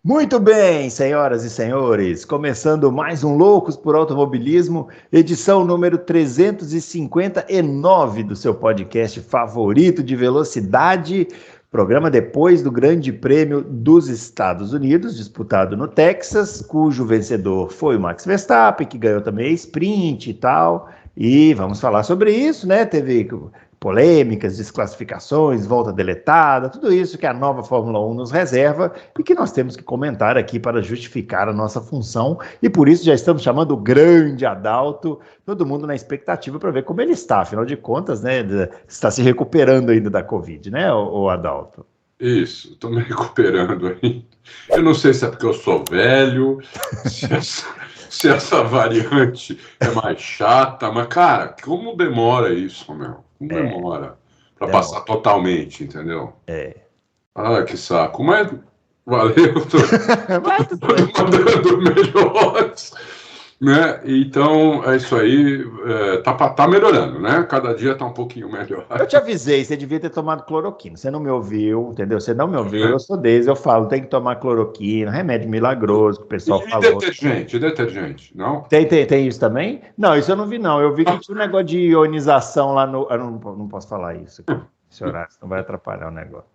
Muito bem, senhoras e senhores, começando mais um Loucos por Automobilismo, edição número 359 do seu podcast favorito de velocidade, programa depois do Grande Prêmio dos Estados Unidos, disputado no Texas, cujo vencedor foi o Max Verstappen, que ganhou também a sprint e tal, e vamos falar sobre isso, né? Teve polêmicas, desclassificações, volta deletada, tudo isso que a nova Fórmula 1 nos reserva e que nós temos que comentar aqui para justificar a nossa função, e por isso já estamos chamando o grande Adalto, todo mundo na expectativa para ver como ele está, afinal de contas, né, está se recuperando ainda da Covid, né, o Adalto? Isso, estou me recuperando aí. Eu não sei se é porque eu sou velho, se essa variante é mais chata, mas, cara, como demora isso, meu? Como demora para passar totalmente, entendeu? Ah, que saco. Mas valeu, tô mandando melhores, né? Então, é isso aí. Tá melhorando, né? Cada dia tá um pouquinho melhor. Eu te avisei, você devia ter tomado cloroquina. Você não me ouviu, entendeu? Você não me ouviu, eu sou desde, eu falo, tem que tomar cloroquina, remédio milagroso, que o pessoal falou. Detergente, não? Tem isso também? Não, isso eu não vi, não. Eu vi que tinha um negócio de ionização lá no... Eu não posso falar isso aqui, senhor, não vai atrapalhar o negócio.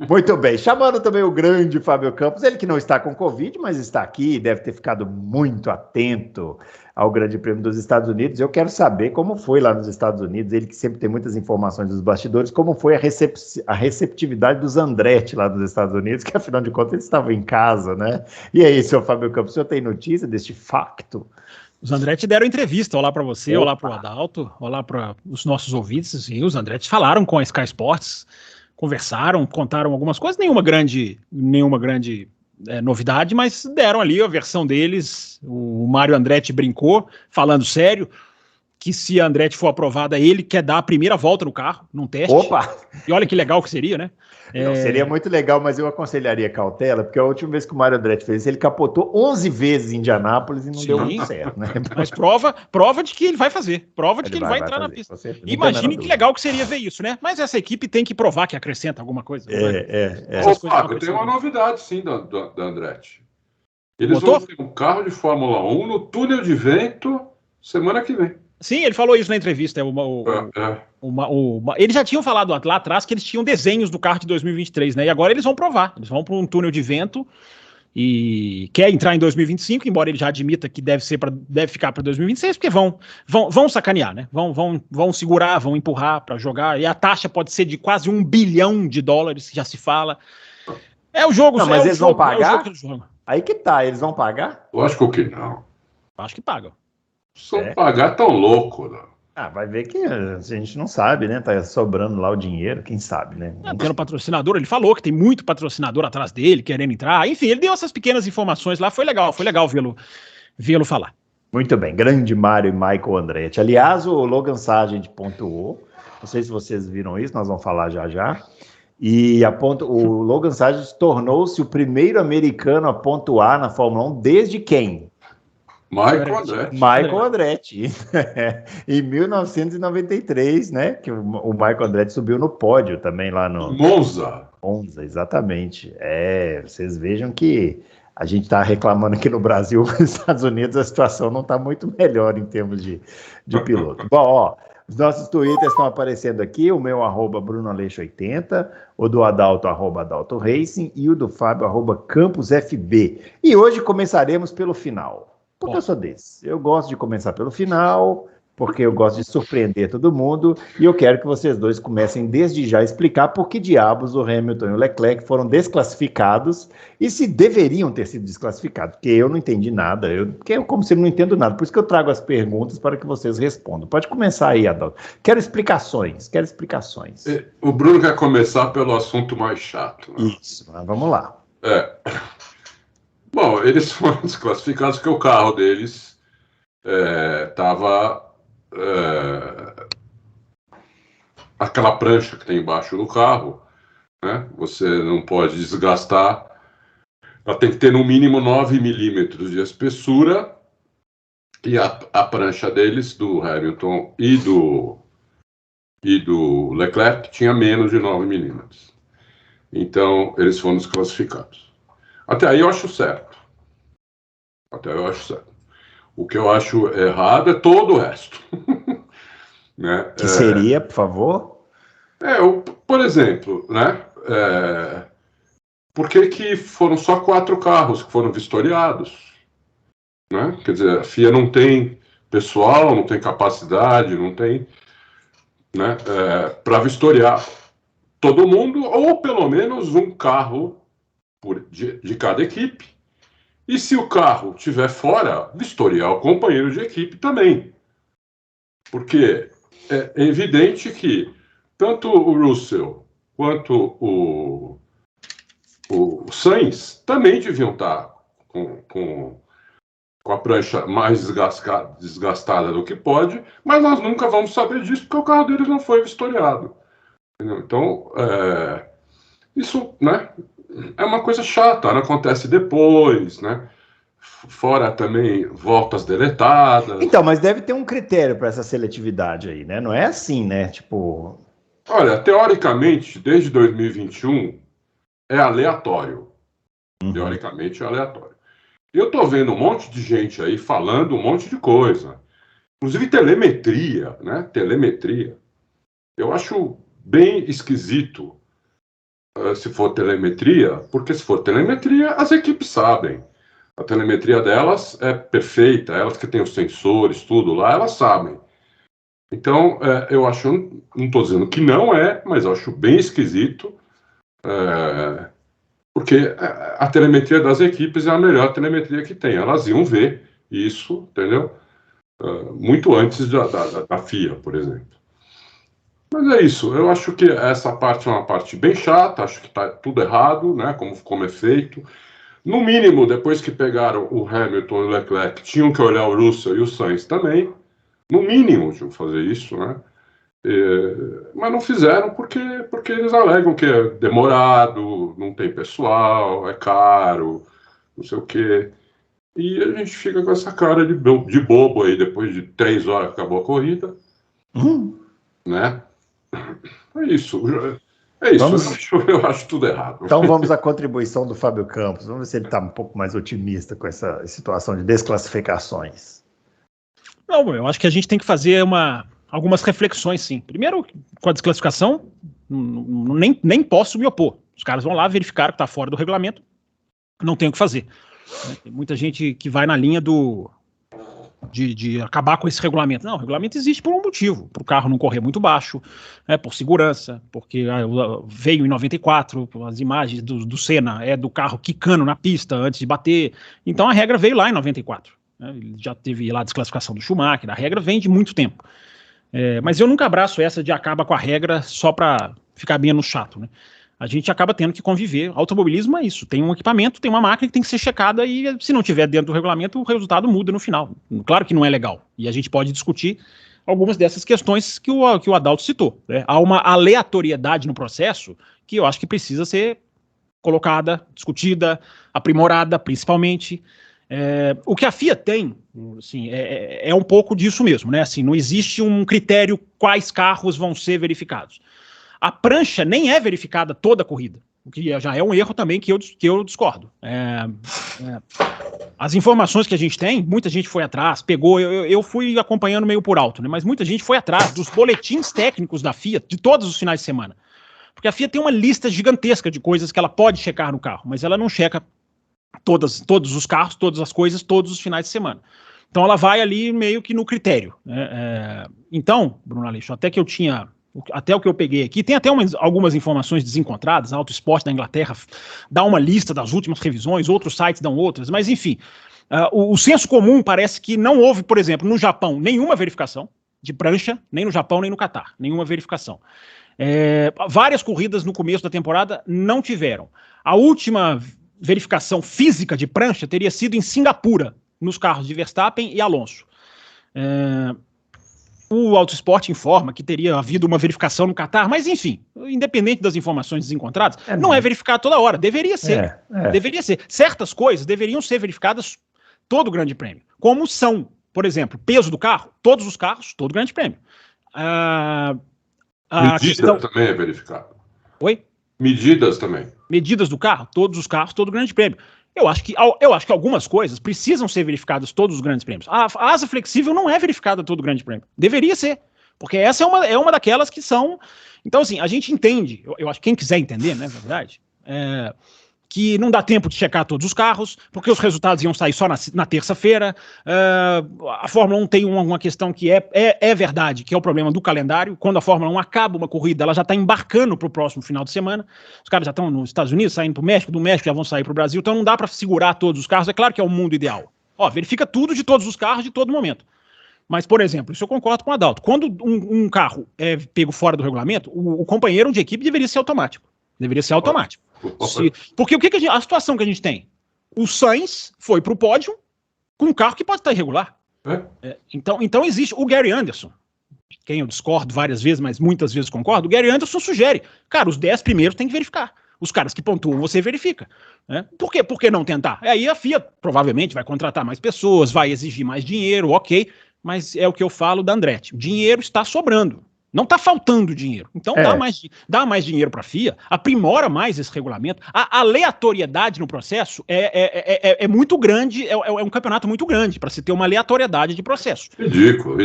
Muito bem, chamando também o grande Fábio Campos, ele que não está com Covid, mas está aqui, deve ter ficado muito atento ao Grande Prêmio dos Estados Unidos. Eu quero saber como foi lá nos Estados Unidos, ele que sempre tem muitas informações dos bastidores, como foi a receptividade dos Andretti lá nos Estados Unidos, que afinal de contas eles estavam em casa, né? E aí, senhor Fábio Campos, o senhor tem notícia deste facto? Os Andretti deram entrevista, olá para você, olá para o Adalto, olá para os nossos ouvintes, e os Andretti falaram com a Sky Sports, conversaram, contaram algumas coisas, nenhuma grande novidade, mas deram ali a versão deles. O Mário Andretti brincou, falando sério, que se a Andretti for aprovada, ele quer dar a primeira volta no carro, num teste. Opa! E olha que legal que seria, né? Não, seria muito legal, mas eu aconselharia cautela, porque a última vez que o Mário Andretti fez isso, ele capotou 11 vezes em Indianápolis e não deu muito certo, né? Mas prova de que ele vai fazer, prova de que ele vai entrar na pista. Imagine que legal que seria ver isso, né? Mas essa equipe tem que provar que acrescenta alguma coisa. Fábio, tem uma novidade, sim, da Andretti. Eles vão ter um carro de Fórmula 1 no túnel de vento semana que vem. Sim, ele falou isso na entrevista. Eles já tinham falado lá atrás que eles tinham desenhos do carro de 2023, né? E agora eles vão provar. Eles vão para um túnel de vento e quer entrar em 2025, embora ele já admita que deve ficar para 2026, porque vão sacanear, né? Vão segurar, vão empurrar para jogar. E a taxa pode ser de quase $1 bilhão, que já se fala. É o jogo. Não, mas eles vão pagar? Aí que tá, eles vão pagar? Lógico que não. Acho que pagam. Só pagar tão louco, não. Vai ver que a gente não sabe, né? Tá sobrando lá o dinheiro, quem sabe, né? Tendo patrocinador, ele falou que tem muito patrocinador atrás dele, querendo entrar. Enfim, ele deu essas pequenas informações lá, foi legal vê-lo falar. Muito bem, grande Mário e Michael Andretti. Aliás, o Logan Sargent pontuou, não sei se vocês viram isso, nós vamos falar já. E o Logan Sargent tornou-se o primeiro americano a pontuar na Fórmula 1 desde quem? Michael Andretti. Em 1993, né? Que o Michael Andretti subiu no pódio também lá no Monza, exatamente. Vocês vejam que a gente está reclamando aqui no Brasil, nos Estados Unidos a situação não está muito melhor em termos de piloto. Bom, os nossos twitters estão aparecendo aqui, o meu @BrunoAleixo80, o do Adalto @Adalto Racing e o do Fábio @CampusFB. E hoje começaremos pelo final. Porque eu sou desse. Eu gosto de começar pelo final, porque eu gosto de surpreender todo mundo, e eu quero que vocês dois comecem desde já a explicar por que diabos o Hamilton e o Leclerc foram desclassificados e se deveriam ter sido desclassificados, porque eu não entendi nada, como se eu não entendo nada, por isso que eu trago as perguntas para que vocês respondam. Pode começar aí, Adalto. Quero explicações. O Bruno quer começar pelo assunto mais chato. Né? Isso, vamos lá. Bom, eles foram desclassificados porque o carro deles estava aquela prancha que tem embaixo do carro, né? Você não pode desgastar, ela tem que ter no mínimo 9 milímetros de espessura, e a prancha deles, do Hamilton e do Leclerc, tinha menos de 9 milímetros. Então, eles foram desclassificados. Até aí eu acho certo. Até aí eu acho certo. O que eu acho errado é todo o resto. Né? Que seria, por favor? Por exemplo, né? Por que foram só 4 carros que foram vistoriados? Né? Quer dizer, a FIA não tem pessoal, não tem capacidade, não tem, né, para vistoriar todo mundo, ou pelo menos um carro de cada equipe. E se o carro estiver fora, vistoriar o companheiro de equipe também. Porque é evidente que tanto o Russell quanto o Sainz também deviam estar com a prancha mais desgastada do que pode, mas nós nunca vamos saber disso porque o carro deles não foi vistoriado. Entendeu? Então, isso, né, é uma coisa chata, não acontece depois, né? Fora também voltas deletadas. Então, mas deve ter um critério para essa seletividade aí, né? Não é assim, né? Tipo... Olha, teoricamente, desde 2021, é aleatório. Teoricamente, é aleatório. E eu tô vendo um monte de gente aí falando um monte de coisa. Inclusive telemetria, né? Telemetria. Eu acho bem esquisito se for telemetria, porque se for telemetria, as equipes sabem. A telemetria delas é perfeita, elas que têm os sensores, tudo lá, elas sabem. Então, eu acho, não estou dizendo que não é, mas eu acho bem esquisito, porque a telemetria das equipes é a melhor telemetria que tem. Elas iam ver isso, entendeu? Muito antes da FIA, por exemplo. Mas é isso, eu acho que essa parte é uma parte bem chata, acho que está tudo errado, né, como é feito. No mínimo, depois que pegaram o Hamilton e o Leclerc, tinham que olhar o Russell e o Sainz também. No mínimo, tinham que fazer isso, né? Mas não fizeram porque eles alegam que é demorado, não tem pessoal, é caro, não sei o quê. E a gente fica com essa cara de bobo aí, depois de 3 horas que acabou a corrida. Né? É isso. Eu acho tudo errado. Então vamos à contribuição do Fábio Campos. Vamos ver se ele está um pouco mais otimista com essa situação de desclassificações. Não, eu acho que a gente tem que fazer algumas reflexões, sim. Primeiro, com a desclassificação, nem posso me opor. Os caras vão lá, verificaram que está fora do regulamento, não tem o que fazer. Tem muita gente que vai na linha de acabar com esse regulamento. Não, o regulamento existe por um motivo, para o carro não correr muito baixo, por segurança, porque veio em 94, as imagens do Senna do carro quicando na pista antes de bater, então a regra veio lá em 94, ele já teve lá a desclassificação do Schumacher, a regra vem de muito tempo, mas eu nunca abraço essa de acaba com a regra só para ficar menos chato, né? A gente acaba tendo que conviver. Automobilismo é isso, tem um equipamento, tem uma máquina que tem que ser checada e se não tiver dentro do regulamento, o resultado muda no final. Claro que não é legal. E a gente pode discutir algumas dessas questões que o Adalto citou, né? Há uma aleatoriedade no processo que eu acho que precisa ser colocada, discutida, aprimorada, principalmente. O que a FIA tem, assim, é um pouco disso mesmo, né? Assim, não existe um critério quais carros vão ser verificados. A prancha nem é verificada toda a corrida, o que já é um erro também que eu discordo. As informações que a gente tem, muita gente foi atrás, pegou, eu fui acompanhando meio por alto, né, mas muita gente foi atrás dos boletins técnicos da FIA de todos os finais de semana. Porque a FIA tem uma lista gigantesca de coisas que ela pode checar no carro, mas ela não checa todos os carros, todas as coisas, todos os finais de semana. Então ela vai ali meio que no critério. Então, Bruno Aleixo, até o que eu peguei aqui, tem até algumas informações desencontradas, a Auto Esporte da Inglaterra dá uma lista das últimas revisões, outros sites dão outras, mas enfim, o senso comum parece que não houve, por exemplo, no Japão, nenhuma verificação de prancha, nem no Japão, nem no Catar, nenhuma verificação. Várias corridas no começo da temporada não tiveram. A última verificação física de prancha teria sido em Singapura, nos carros de Verstappen e Alonso. O Auto Esporte informa que teria havido uma verificação no Catar, mas enfim, independente das informações desencontradas, não é verificado toda hora, deveria ser. Deveria ser. Certas coisas deveriam ser verificadas todo o Grande Prêmio, como são, por exemplo, peso do carro, todos os carros, todo o Grande Prêmio. Medidas também é verificado. Oi? Medidas também. Medidas do carro, todos os carros, todo o Grande Prêmio. Eu acho que algumas coisas precisam ser verificadas todos os grandes prêmios. A asa flexível não é verificada todo o grande prêmio. Deveria ser. Porque essa é uma daquelas que são... Então, assim, a gente entende, eu acho que quem quiser entender, né, na verdade, que não dá tempo de checar todos os carros, porque os resultados iam sair só na terça-feira. A Fórmula 1 tem uma questão que é verdade, que é o problema do calendário. Quando a Fórmula 1 acaba uma corrida, ela já está embarcando para o próximo final de semana. Os caras já estão nos Estados Unidos, saindo para o México, do México já vão sair para o Brasil, então não dá para segurar todos os carros. É claro que é o mundo ideal. Verifica tudo de todos os carros, de todo momento. Mas, por exemplo, isso eu concordo com o Adalto. Quando um carro é pego fora do regulamento, o companheiro de equipe deveria ser automático. Deveria ser automático. Porque a situação que a gente tem? O Sainz foi para o pódio com um carro que pode estar irregular. Então existe o Gary Anderson, quem eu discordo várias vezes, mas muitas vezes concordo. O Gary Anderson sugere, cara, os 10 primeiros tem que verificar. Os caras que pontuam você verifica. Né? Por quê? Por que não tentar? Aí a FIA provavelmente vai contratar mais pessoas, vai exigir mais dinheiro, ok. Mas é o que eu falo da Andretti. O dinheiro está sobrando. Não está faltando dinheiro. Então dá mais dinheiro para a FIA, aprimora mais esse regulamento. A aleatoriedade no processo é muito grande, é um campeonato muito grande para se ter uma aleatoriedade de processo. Ridículo.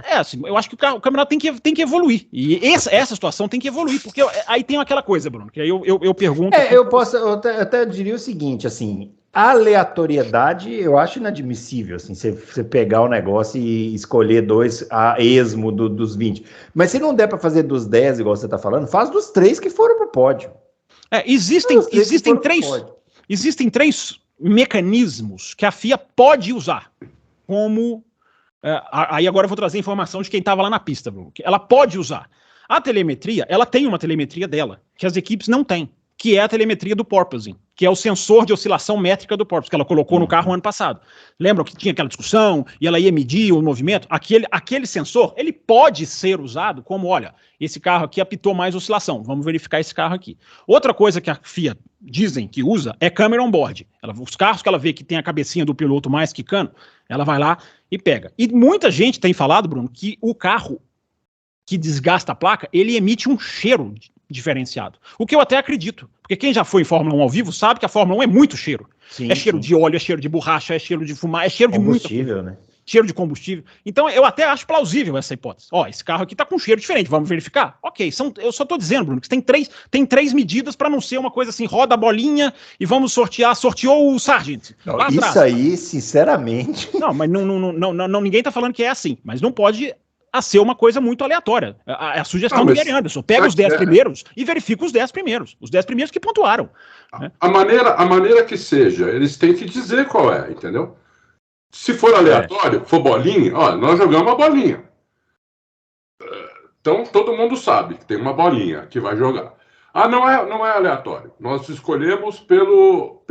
Assim, eu acho que o campeonato tem que evoluir. E essa situação tem que evoluir, porque aí tem aquela coisa, Bruno, que aí eu pergunto... Eu até diria o seguinte, assim... A aleatoriedade eu acho inadmissível, assim, você pegar o negócio e escolher 2 a esmo dos 20. Mas se não der para fazer dos 10, igual você está falando, faz dos 3 que foram para o pódio. Existem 3 mecanismos que a FIA pode usar, como... aí agora eu vou trazer informação de quem estava lá na pista, Bruno. Ela pode usar. A telemetria, ela tem uma telemetria dela, que as equipes não têm, que é a telemetria do porpoising, que é o sensor de oscilação métrica do porpoise, que ela colocou no carro ano passado. Lembram que tinha aquela discussão, e ela ia medir o movimento? Aquele sensor, ele pode ser usado como, olha, esse carro aqui apitou mais oscilação, vamos verificar esse carro aqui. Outra coisa que a FIA dizem que usa é câmera on-board. Os carros que ela vê que tem a cabecinha do piloto mais quicando, ela vai lá e pega. E muita gente tem falado, Bruno, que o carro que desgasta a placa, ele emite um cheiro diferenciado. O que eu até acredito, porque quem já foi em Fórmula 1 ao vivo sabe que a Fórmula 1 é muito cheiro. Sim, cheiro de óleo, é cheiro de borracha, é cheiro de fumar, é cheiro de muita coisa. Né? Cheiro de combustível. Então eu até acho plausível essa hipótese. Esse carro aqui tá com cheiro diferente, vamos verificar? Ok, eu só tô dizendo, Bruno, que tem três medidas para não ser uma coisa assim, roda a bolinha e vamos sorteou o Sargent. Não, isso aí, sinceramente... Não, mas ninguém tá falando que é assim, mas não pode... a ser uma coisa muito aleatória. A sugestão do Gary Anderson. Pega os 10 primeiros e verifica os 10 primeiros. Os 10 primeiros que pontuaram. Né? A maneira que seja, eles têm que dizer qual é, entendeu? Se for aleatório, for bolinha, nós jogamos a bolinha. Então todo mundo sabe que tem uma bolinha que vai jogar. Não é aleatório. Nós escolhemos pelo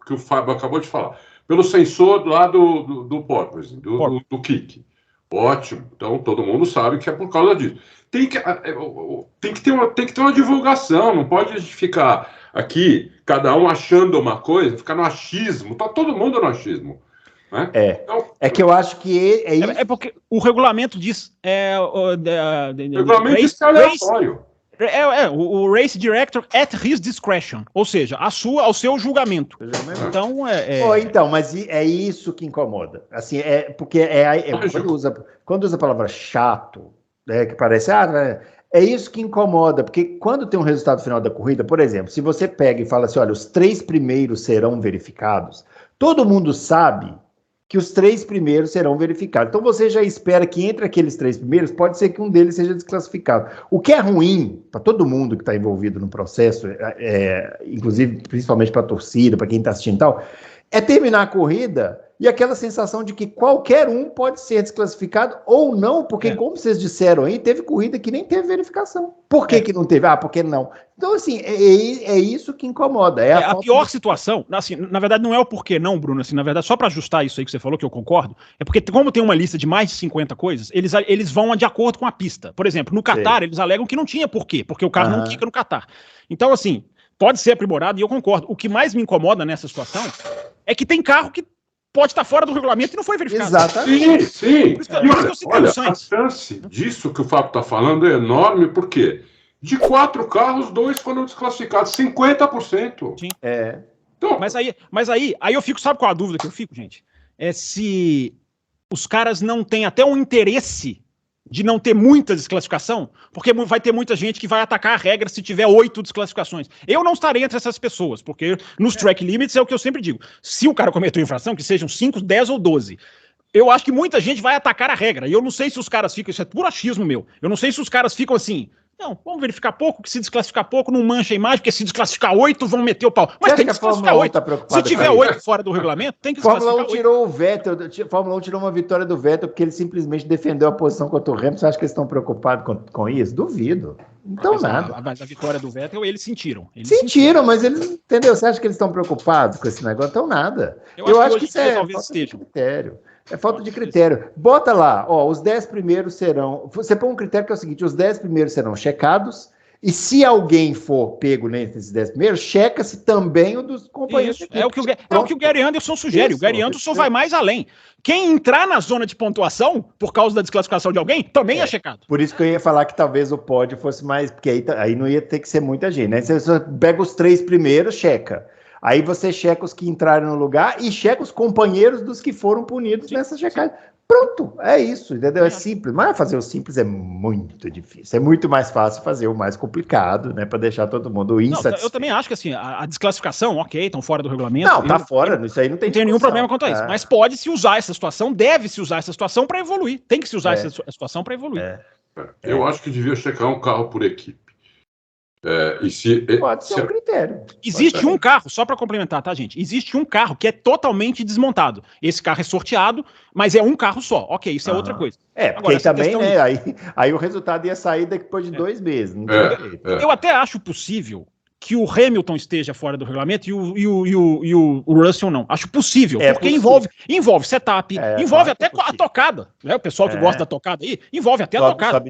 que o Fábio acabou de falar. Pelo sensor lá do porpoise, do kick. Ótimo, então todo mundo sabe que é por causa disso. Tem que ter uma divulgação, não pode ficar aqui, cada um achando uma coisa, ficar no achismo, tá todo mundo no achismo. Né? Então, é que eu acho que é isso. É porque o regulamento diz... o regulamento diz que é aleatório. O Race Director at his discretion, ou seja, ao seu julgamento. Então, então, mas é isso que incomoda. Assim, porque quando usa a palavra chato, que parece, é isso que incomoda, porque quando tem um resultado final da corrida, por exemplo, se você pega e fala assim, olha, os 3 primeiros serão verificados, todo mundo sabe que os 3 primeiros serão verificados. Então você já espera que entre aqueles 3 primeiros, pode ser que um deles seja desclassificado. O que é ruim para todo mundo que está envolvido no processo, inclusive principalmente para a torcida, para quem está assistindo e tal, é terminar a corrida e aquela sensação de que qualquer um pode ser desclassificado ou não, porque como vocês disseram aí, teve corrida que nem teve verificação. Por que não teve? Porque não. Então, assim, é isso que incomoda. A pior situação, assim, na verdade, não é o porquê não, Bruno, assim, na verdade, só para ajustar isso aí que você falou, que eu concordo, é porque como tem uma lista de mais de 50 coisas, eles vão de acordo com a pista. Por exemplo, no Qatar, eles alegam que não tinha porquê, porque o carro não quica no Qatar. Então, assim, pode ser aprimorado e eu concordo. O que mais me incomoda nessa situação é que tem carro que pode estar fora do regulamento e não foi verificado. Exatamente. Sim. Olha, a chance disso que o Fábio está falando é enorme, porque de 4 carros, 2 foram desclassificados, 50%. Sim. Então, Mas aí eu fico, sabe qual a dúvida que eu fico, gente? É se os caras não têm até um interesse de não ter muita desclassificação, porque vai ter muita gente que vai atacar a regra se tiver 8 desclassificações. Eu não estarei entre essas pessoas, porque nos track limits é o que eu sempre digo. Se o cara cometeu infração, que sejam 5, 10 ou 12. Eu acho que muita gente vai atacar a regra. E eu não sei se os caras ficam, isso é puro achismo meu, eu não sei se os caras ficam assim, não, vamos verificar pouco, que se desclassificar pouco não mancha a imagem, porque se desclassificar 8 vão meter o pau. Mas tem que desclassificar 8. Se tiver 8 fora do regulamento, tem que desclassificar 8. Fórmula 1 tirou uma vitória do Vettel porque ele simplesmente defendeu a posição contra o Hamilton. Você acha que eles estão preocupados com isso? Duvido. Então nada. Mas a vitória do Vettel, eles sentiram. Mas eles, entendeu? Você acha que eles estão preocupados com esse negócio? Então nada. Eu acho que isso é falta de critério. É falta de critério. Bota lá, ó, os 10 primeiros serão... Você põe um critério que é o seguinte, os 10 primeiros serão checados, e se alguém for pego nesses 10 primeiros, checa-se também o dos companheiros. Isso, é o que o Gary Anderson sugere. Isso, o Gary Anderson vai mais além. Quem entrar na zona de pontuação, por causa da desclassificação de alguém, também é checado. Por isso que eu ia falar que talvez o pódio fosse mais... Porque aí não ia ter que ser muita gente, né? Você pega os 3 primeiros, checa. Aí você checa os que entraram no lugar e checa os companheiros dos que foram punidos nessa checagem. Pronto, é isso, entendeu? É simples. Mas fazer o simples é muito difícil. É muito mais fácil fazer o mais complicado, né? Para deixar todo mundo insatisfeito. Eu também acho que assim, a desclassificação, ok, estão fora do regulamento. Não, tá fora, isso aí não tem nenhum problema quanto a isso. Mas pode-se usar essa situação, deve-se usar essa situação para evoluir. Tem que se usar essa situação para evoluir. Eu acho que devia checar um carro por equipe. Pode ser um critério. Existe um carro, só para complementar, tá, gente? Existe um carro que é totalmente desmontado. Esse carro é sorteado, mas é um carro só. Ok, isso é outra coisa. Porque também, né? Aí o resultado ia sair depois de 2 meses. Não tem jeito. Eu até acho possível que o Hamilton esteja fora do regulamento e o Russell não. Acho possível, porque envolve setup, envolve até a tocada. Né? O pessoal que gosta da tocada aí, envolve até a tocada.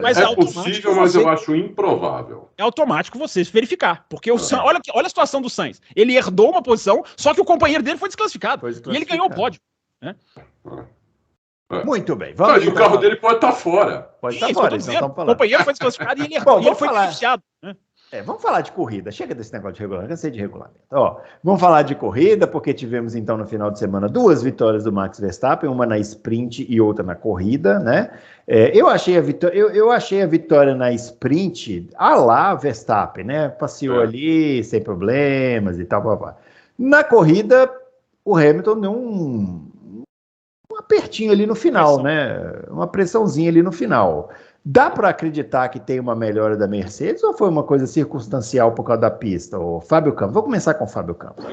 Mas é possível, mas eu acho improvável. É automático você verificar, porque olha a situação do Sainz. Ele herdou uma posição, só que o companheiro dele foi desclassificado. E ele ganhou o pódio. Né? Muito bem. Mas o carro dele pode estar fora. Pode estar fora, o companheiro foi desclassificado e ele foi beneficiado. Né? Vamos falar de corrida. Chega desse negócio de regulamento. Cansei de regulamento. Vamos falar de corrida, porque tivemos, então, no final de semana, 2 vitórias do Max Verstappen, uma na sprint e outra na corrida, né? Eu achei a vitória na sprint à la Verstappen, né? Passeou ali, sem problemas e tal. Na corrida, o Hamilton deu um apertinho ali no final, né? Uma pressãozinha ali no final. Dá para acreditar que tem uma melhora da Mercedes ou foi uma coisa circunstancial por causa da pista? O Fábio Campos, vou começar com o Fábio Campos.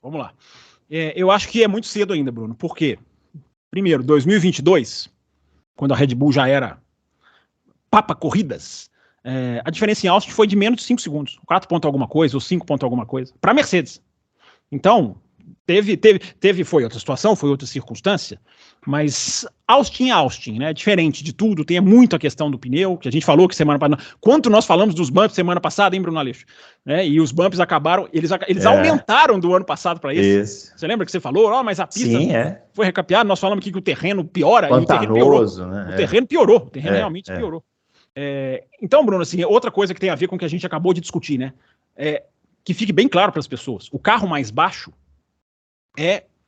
Vamos lá. Eu acho que é muito cedo ainda, Bruno. Por quê? Primeiro, 2022, quando a Red Bull já era papa corridas, a diferença em Austin foi de menos de 5 segundos. 4 pontos alguma coisa ou 5 pontos alguma coisa. Para a Mercedes. Então, foi outra situação, foi outra circunstância, mas Austin, né? Diferente de tudo, tem muito a questão do pneu, que a gente falou que semana passada. Quanto nós falamos dos bumps semana passada, hein, Bruno Aleixo? Né? E os bumps acabaram, eles aumentaram do ano passado para esse. Você lembra que você falou, mas a pista foi recapeada, nós falamos aqui que o terreno piora, Pantanoso, e o terreno piorou. Né? O terreno piorou, o terreno realmente piorou. Então, Bruno, assim, outra coisa que tem a ver com o que a gente acabou de discutir, né? Que fique bem claro para as pessoas, o carro mais baixo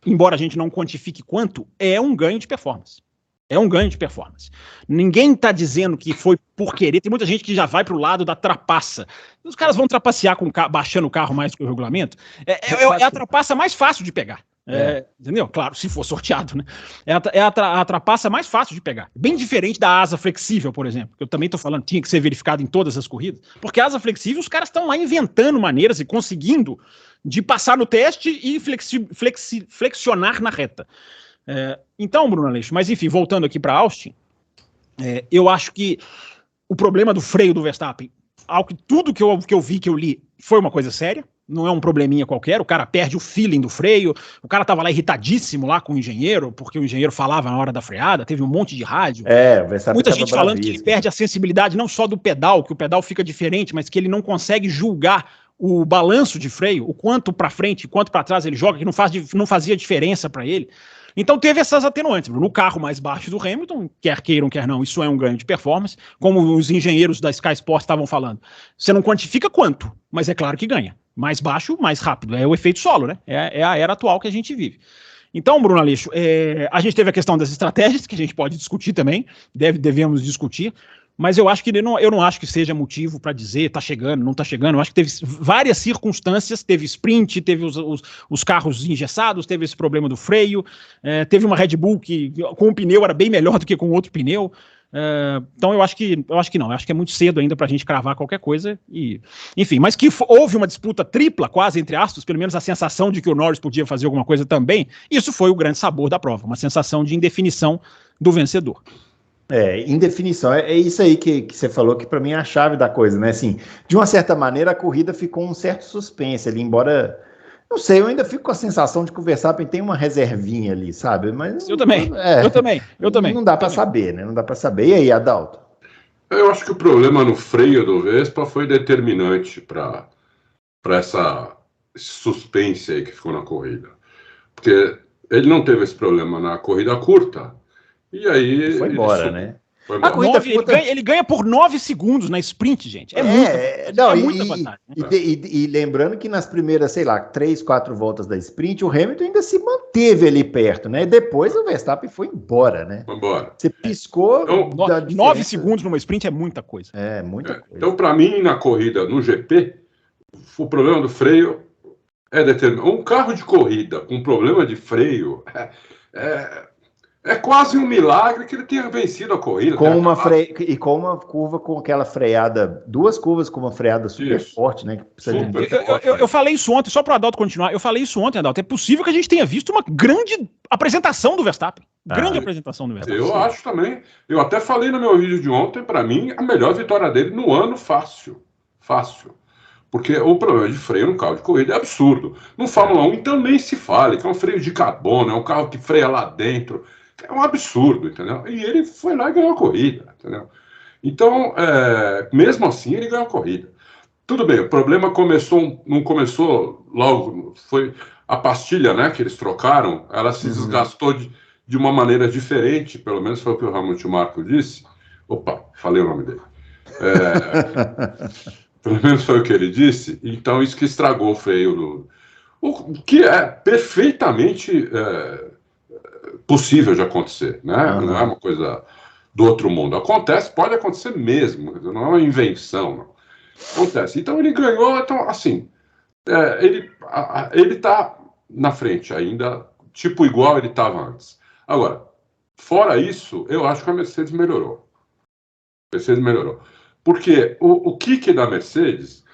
embora a gente não quantifique quanto, é um ganho de performance. É um ganho de performance. Ninguém está dizendo que foi por querer. Tem muita gente que já vai para o lado da trapaça. Os caras vão trapacear baixando o carro mais do que o regulamento. É a trapaça mais fácil de pegar. Entendeu? Claro, se for sorteado, né? É a trapaça mais fácil de pegar. Bem diferente da asa flexível, por exemplo. Que eu também estou falando, tinha que ser verificado em todas as corridas. Porque a asa flexível, os caras estão lá inventando maneiras e conseguindo de passar no teste e flexionar na reta. Então, Bruno Aleixo, mas enfim, voltando aqui para Austin, eu acho que o problema do freio do Verstappen, tudo que eu vi, que eu li, foi uma coisa séria, não é um probleminha qualquer, o cara perde o feeling do freio, o cara tava lá irritadíssimo lá com o engenheiro, porque o engenheiro falava na hora da freada, teve um monte de rádio, muita gente falando que ele perde a sensibilidade não só do pedal, que o pedal fica diferente, mas que ele não consegue julgar o balanço de freio, o quanto para frente, quanto para trás ele joga, que não fazia diferença para ele. Então teve essas atenuantes. No carro mais baixo do Hamilton, quer queiram, quer não, isso é um ganho de performance, como os engenheiros da Sky Sports estavam falando. Você não quantifica quanto, mas é claro que ganha. mais baixo, mais rápido. É o efeito solo, né? É a era atual que a gente vive. Então, Bruno Aleixo, a gente teve a questão das estratégias, que a gente pode discutir também, devemos discutir, mas eu acho que eu não acho que seja motivo para dizer tá chegando, não tá chegando. Eu acho que teve várias circunstâncias, teve sprint, teve os carros engessados, teve esse problema do freio, teve uma Red Bull que com um pneu era bem melhor do que com outro pneu. Então eu acho que não, eu acho que é muito cedo ainda para a gente cravar qualquer coisa, enfim, mas que houve uma disputa tripla, quase entre aspas, pelo menos a sensação de que o Norris podia fazer alguma coisa também, isso foi o grande sabor da prova, uma sensação de indefinição do vencedor. Indefinição, é isso aí que você falou, que para mim é a chave da coisa, né? Assim, de uma certa maneira a corrida ficou um certo suspense ali, embora, não sei, eu ainda fico com a sensação de que o Verstappen tem uma reservinha ali, sabe? Mas eu também. Não dá para saber, né? Não dá para saber. E aí, Adalto? Eu acho que o problema no freio do Vespa foi determinante para esse suspense aí que ficou na corrida. Porque ele não teve esse problema na corrida curta, e aí... Foi embora, né? A corrida ele ganha por 9 segundos na sprint, gente. Muita vantagem. Né? E lembrando que nas primeiras, 3, 4 voltas da sprint, o Hamilton ainda se manteve ali perto, né? Depois o Verstappen foi embora, né? Foi embora. Você piscou... Então, 9 segundos numa sprint é muita coisa. Muita coisa. Então, para mim, na corrida, no GP, o problema do freio é determinante. Um carro de corrida com problema de freio é quase um milagre que ele tenha vencido a corrida. Com uma curva com aquela freada, 2 curvas com uma freada super forte, né? Que precisa eu falei isso ontem, só para o Adalto continuar. Eu falei isso ontem, Adalto. É possível que a gente tenha visto uma grande apresentação do Verstappen. Apresentação do Verstappen. Eu acho também. Eu até falei no meu vídeo de ontem, para mim, a melhor vitória dele no ano, fácil. Fácil. Porque o problema de freio no carro de corrida é absurdo. No Fórmula 1 também se fala que é um freio de carbono, é um carro que freia lá dentro. É um absurdo, entendeu? E ele foi lá e ganhou a corrida, entendeu? Então, mesmo assim, ele ganhou a corrida. Tudo bem, o problema não começou logo, foi a pastilha, né, que eles trocaram, ela se desgastou de uma maneira diferente, pelo menos foi o que o Helmut Marko disse. Opa, falei o nome dele. Pelo menos foi o que ele disse. Então, isso que estragou o freio o que é perfeitamente... possível de acontecer, né? Não é uma coisa do outro mundo. Acontece, pode acontecer mesmo, não é uma invenção, não. Acontece. Então ele ganhou, então, assim, ele tá na frente ainda, tipo igual ele estava antes. Agora, fora isso, eu acho que a Mercedes melhorou. Porque o kick da Mercedes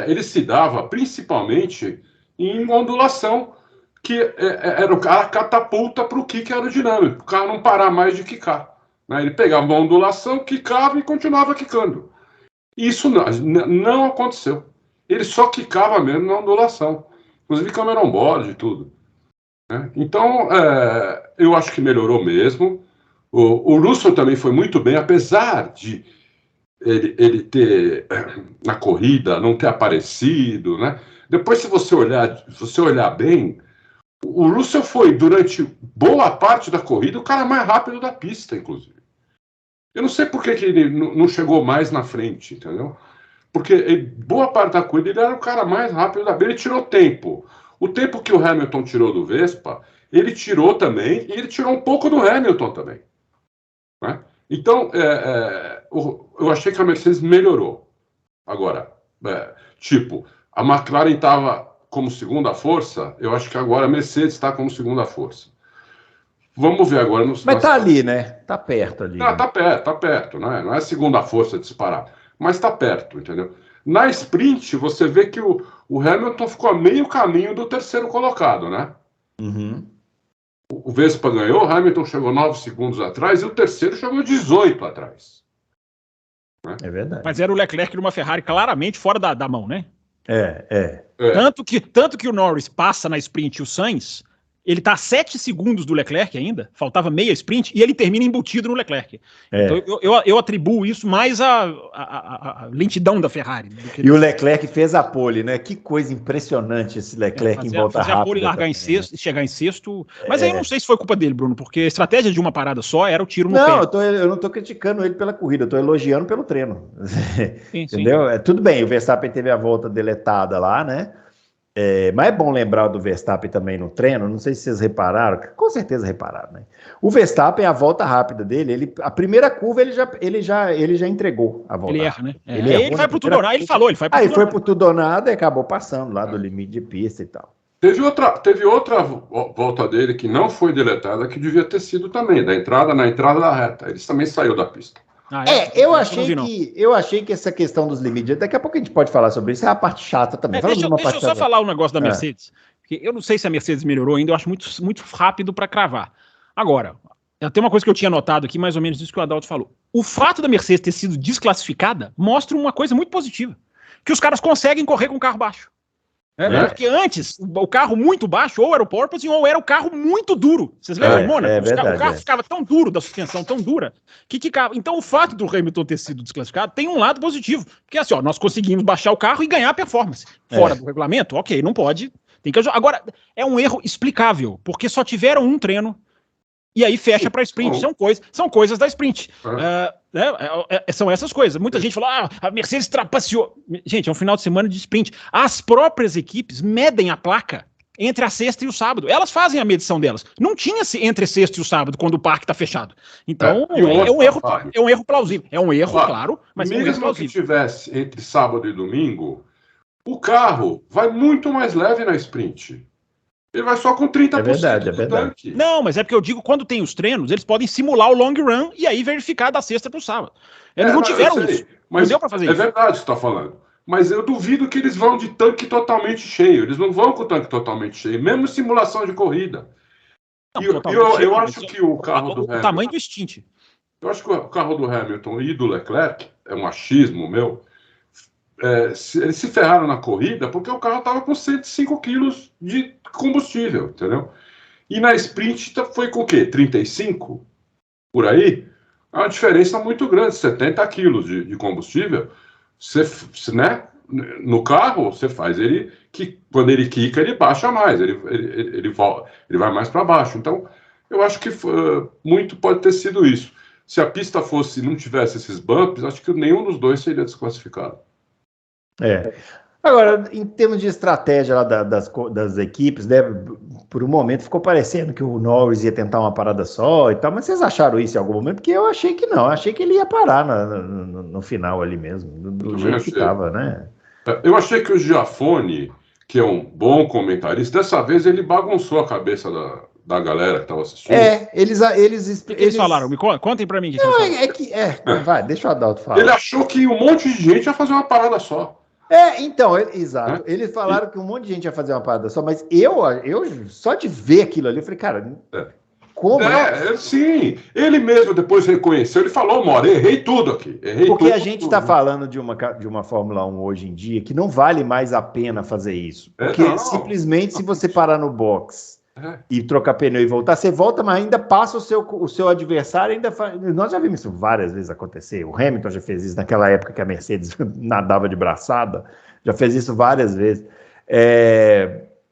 ele se dava principalmente em ondulação, que era a catapulta para o kick aerodinâmico, o carro não parar mais de quicar. Né? Ele pegava uma ondulação, quicava e continuava quicando. Isso não aconteceu. Ele só quicava mesmo na ondulação. Inclusive cameron board e tudo. Né? Então, eu acho que melhorou mesmo. O Russell também foi muito bem, apesar de ele ter, na corrida, não ter aparecido. Né? Depois, se você olhar bem... O Russell foi, durante boa parte da corrida, o cara mais rápido da pista, inclusive. Eu não sei por que ele não chegou mais na frente, entendeu? Porque boa parte da corrida ele era o cara mais rápido da pista. Ele tirou tempo. O tempo que o Hamilton tirou do Vespa, ele tirou também, e ele tirou um pouco do Hamilton também. Né? Então, eu achei que a Mercedes melhorou. Agora, a McLaren estava... como segunda força, eu acho que agora a Mercedes está como segunda força. Vamos ver agora... Mas tá ali, né? Tá perto ali. Tá perto, né? Não é segunda força disparada, mas tá perto, entendeu? Na sprint, você vê que o Hamilton ficou a meio caminho do terceiro colocado, né? O Vespa ganhou, o Hamilton chegou 9 segundos atrás e o terceiro chegou 18 atrás. Né? É verdade. Mas era o Leclerc de uma Ferrari claramente fora da mão, né? É. Tanto que o Norris passa na sprint e o Sainz ele tá a 7 segundos do Leclerc ainda, faltava meia sprint, e ele termina embutido no Leclerc. Então eu atribuo isso mais à lentidão da Ferrari. E o Leclerc fez a pole, né? Que coisa impressionante esse Leclerc em volta rápida. Fazer a pole, largar em sexto, chegar em sexto. Mas aí eu não sei se foi culpa dele, Bruno, porque a estratégia de uma parada só era o tiro no pé. Eu não tô criticando ele pela corrida, eu tô elogiando pelo treino. Entendeu? Sim. Tudo bem, o Verstappen teve a volta deletada lá, né? Mas é bom lembrar do Verstappen também no treino, não sei se vocês repararam, com certeza repararam, né? O Verstappen, a volta rápida dele, a primeira curva ele já entregou a volta. Ele erra, né? Ele vai pro tudo ou nada, ele falou, ele foi pro tudo. Aí foi pro tudo ou nada e acabou passando lá do limite de pista e tal. Teve outra volta dele que não foi deletada, que devia ter sido também, na entrada da reta. Ele também saiu da pista. Eu achei que essa questão dos limites, daqui a pouco a gente pode falar sobre isso, é a parte chata também. Deixa eu só falar um negócio da Mercedes, porque eu não sei se a Mercedes melhorou ainda, eu acho muito, muito rápido para cravar. Agora, tem uma coisa que eu tinha notado aqui, mais ou menos isso que o Adalto falou. O fato da Mercedes ter sido desclassificada mostra uma coisa muito positiva, que os caras conseguem correr com o carro baixo. Porque antes, o carro muito baixo ou era o porpoise ou era o carro muito duro. Vocês lembram, Mônaco? O carro ficava tão duro, da suspensão tão dura, que quicava. Então, o fato do Hamilton ter sido desclassificado tem um lado positivo. Porque assim, nós conseguimos baixar o carro e ganhar performance. Fora do regulamento, ok, não pode. Tem que ajudar. Agora, é um erro explicável, porque só tiveram um treino e aí fecha para sprint. São coisas da sprint. São essas coisas. Muita gente fala, a Mercedes trapaceou. Gente, é um final de semana de sprint. As próprias equipes medem a placa entre a sexta e o sábado. Elas fazem a medição delas. Não tinha entre sexta e o sábado, quando o parque está fechado. Então, é um erro plausível. É um erro, claro, mas é um erro plausível. Mesmo que tivesse entre sábado e domingo, o carro vai muito mais leve na sprint. Ele vai só com 30% do tanque. Não, mas é porque eu digo, quando tem os treinos, eles podem simular o long run e aí verificar da sexta para o sábado. Eles não tiveram isso. Mas não deu para fazer isso. É verdade o que você está falando. Mas eu duvido que eles vão de tanque totalmente cheio. Eles não vão com o tanque totalmente cheio, mesmo simulação de corrida. Eu acho que o carro do Hamilton... O tamanho do stint. Eu acho que o carro do Hamilton e do Leclerc, é um achismo meu, eles se ferraram na corrida porque o carro estava com 105 quilos de combustível, entendeu? E na sprint foi com o quê? 35? Por aí? É uma diferença muito grande, 70 quilos de combustível. Né? No carro, você faz ele, que quando ele quica, ele baixa mais, ele vai mais para baixo. Então, eu acho que muito pode ter sido isso. Se a pista não tivesse esses bumps, acho que nenhum dos dois seria desclassificado. Agora, em termos de estratégia lá das equipes, né, por um momento ficou parecendo que o Norris ia tentar uma parada só e tal, mas vocês acharam isso em algum momento? Porque eu achei que não, achei que ele ia parar no final ali mesmo, do jeito que estava, né? Eu achei que o Giafone, que é um bom comentarista, dessa vez ele bagunçou a cabeça da galera que estava assistindo. Eles falaram, contem pra mim. Vai, deixa o Adalto falar. Ele achou que um monte de gente ia fazer uma parada só. Então, exato. Eles falaram que um monte de gente ia fazer uma parada só, mas eu só de ver aquilo ali, eu falei, cara, como? Sim. Ele mesmo depois reconheceu, ele falou, Mora, errei tudo aqui. Porque a gente está falando de uma Fórmula 1 hoje em dia que não vale mais a pena fazer isso. Porque simplesmente se você parar no box e trocar pneu e voltar, você volta, mas ainda passa o seu adversário, ainda faz... Nós já vimos isso várias vezes acontecer. O Hamilton já fez isso naquela época que a Mercedes nadava de braçada, já fez isso várias vezes.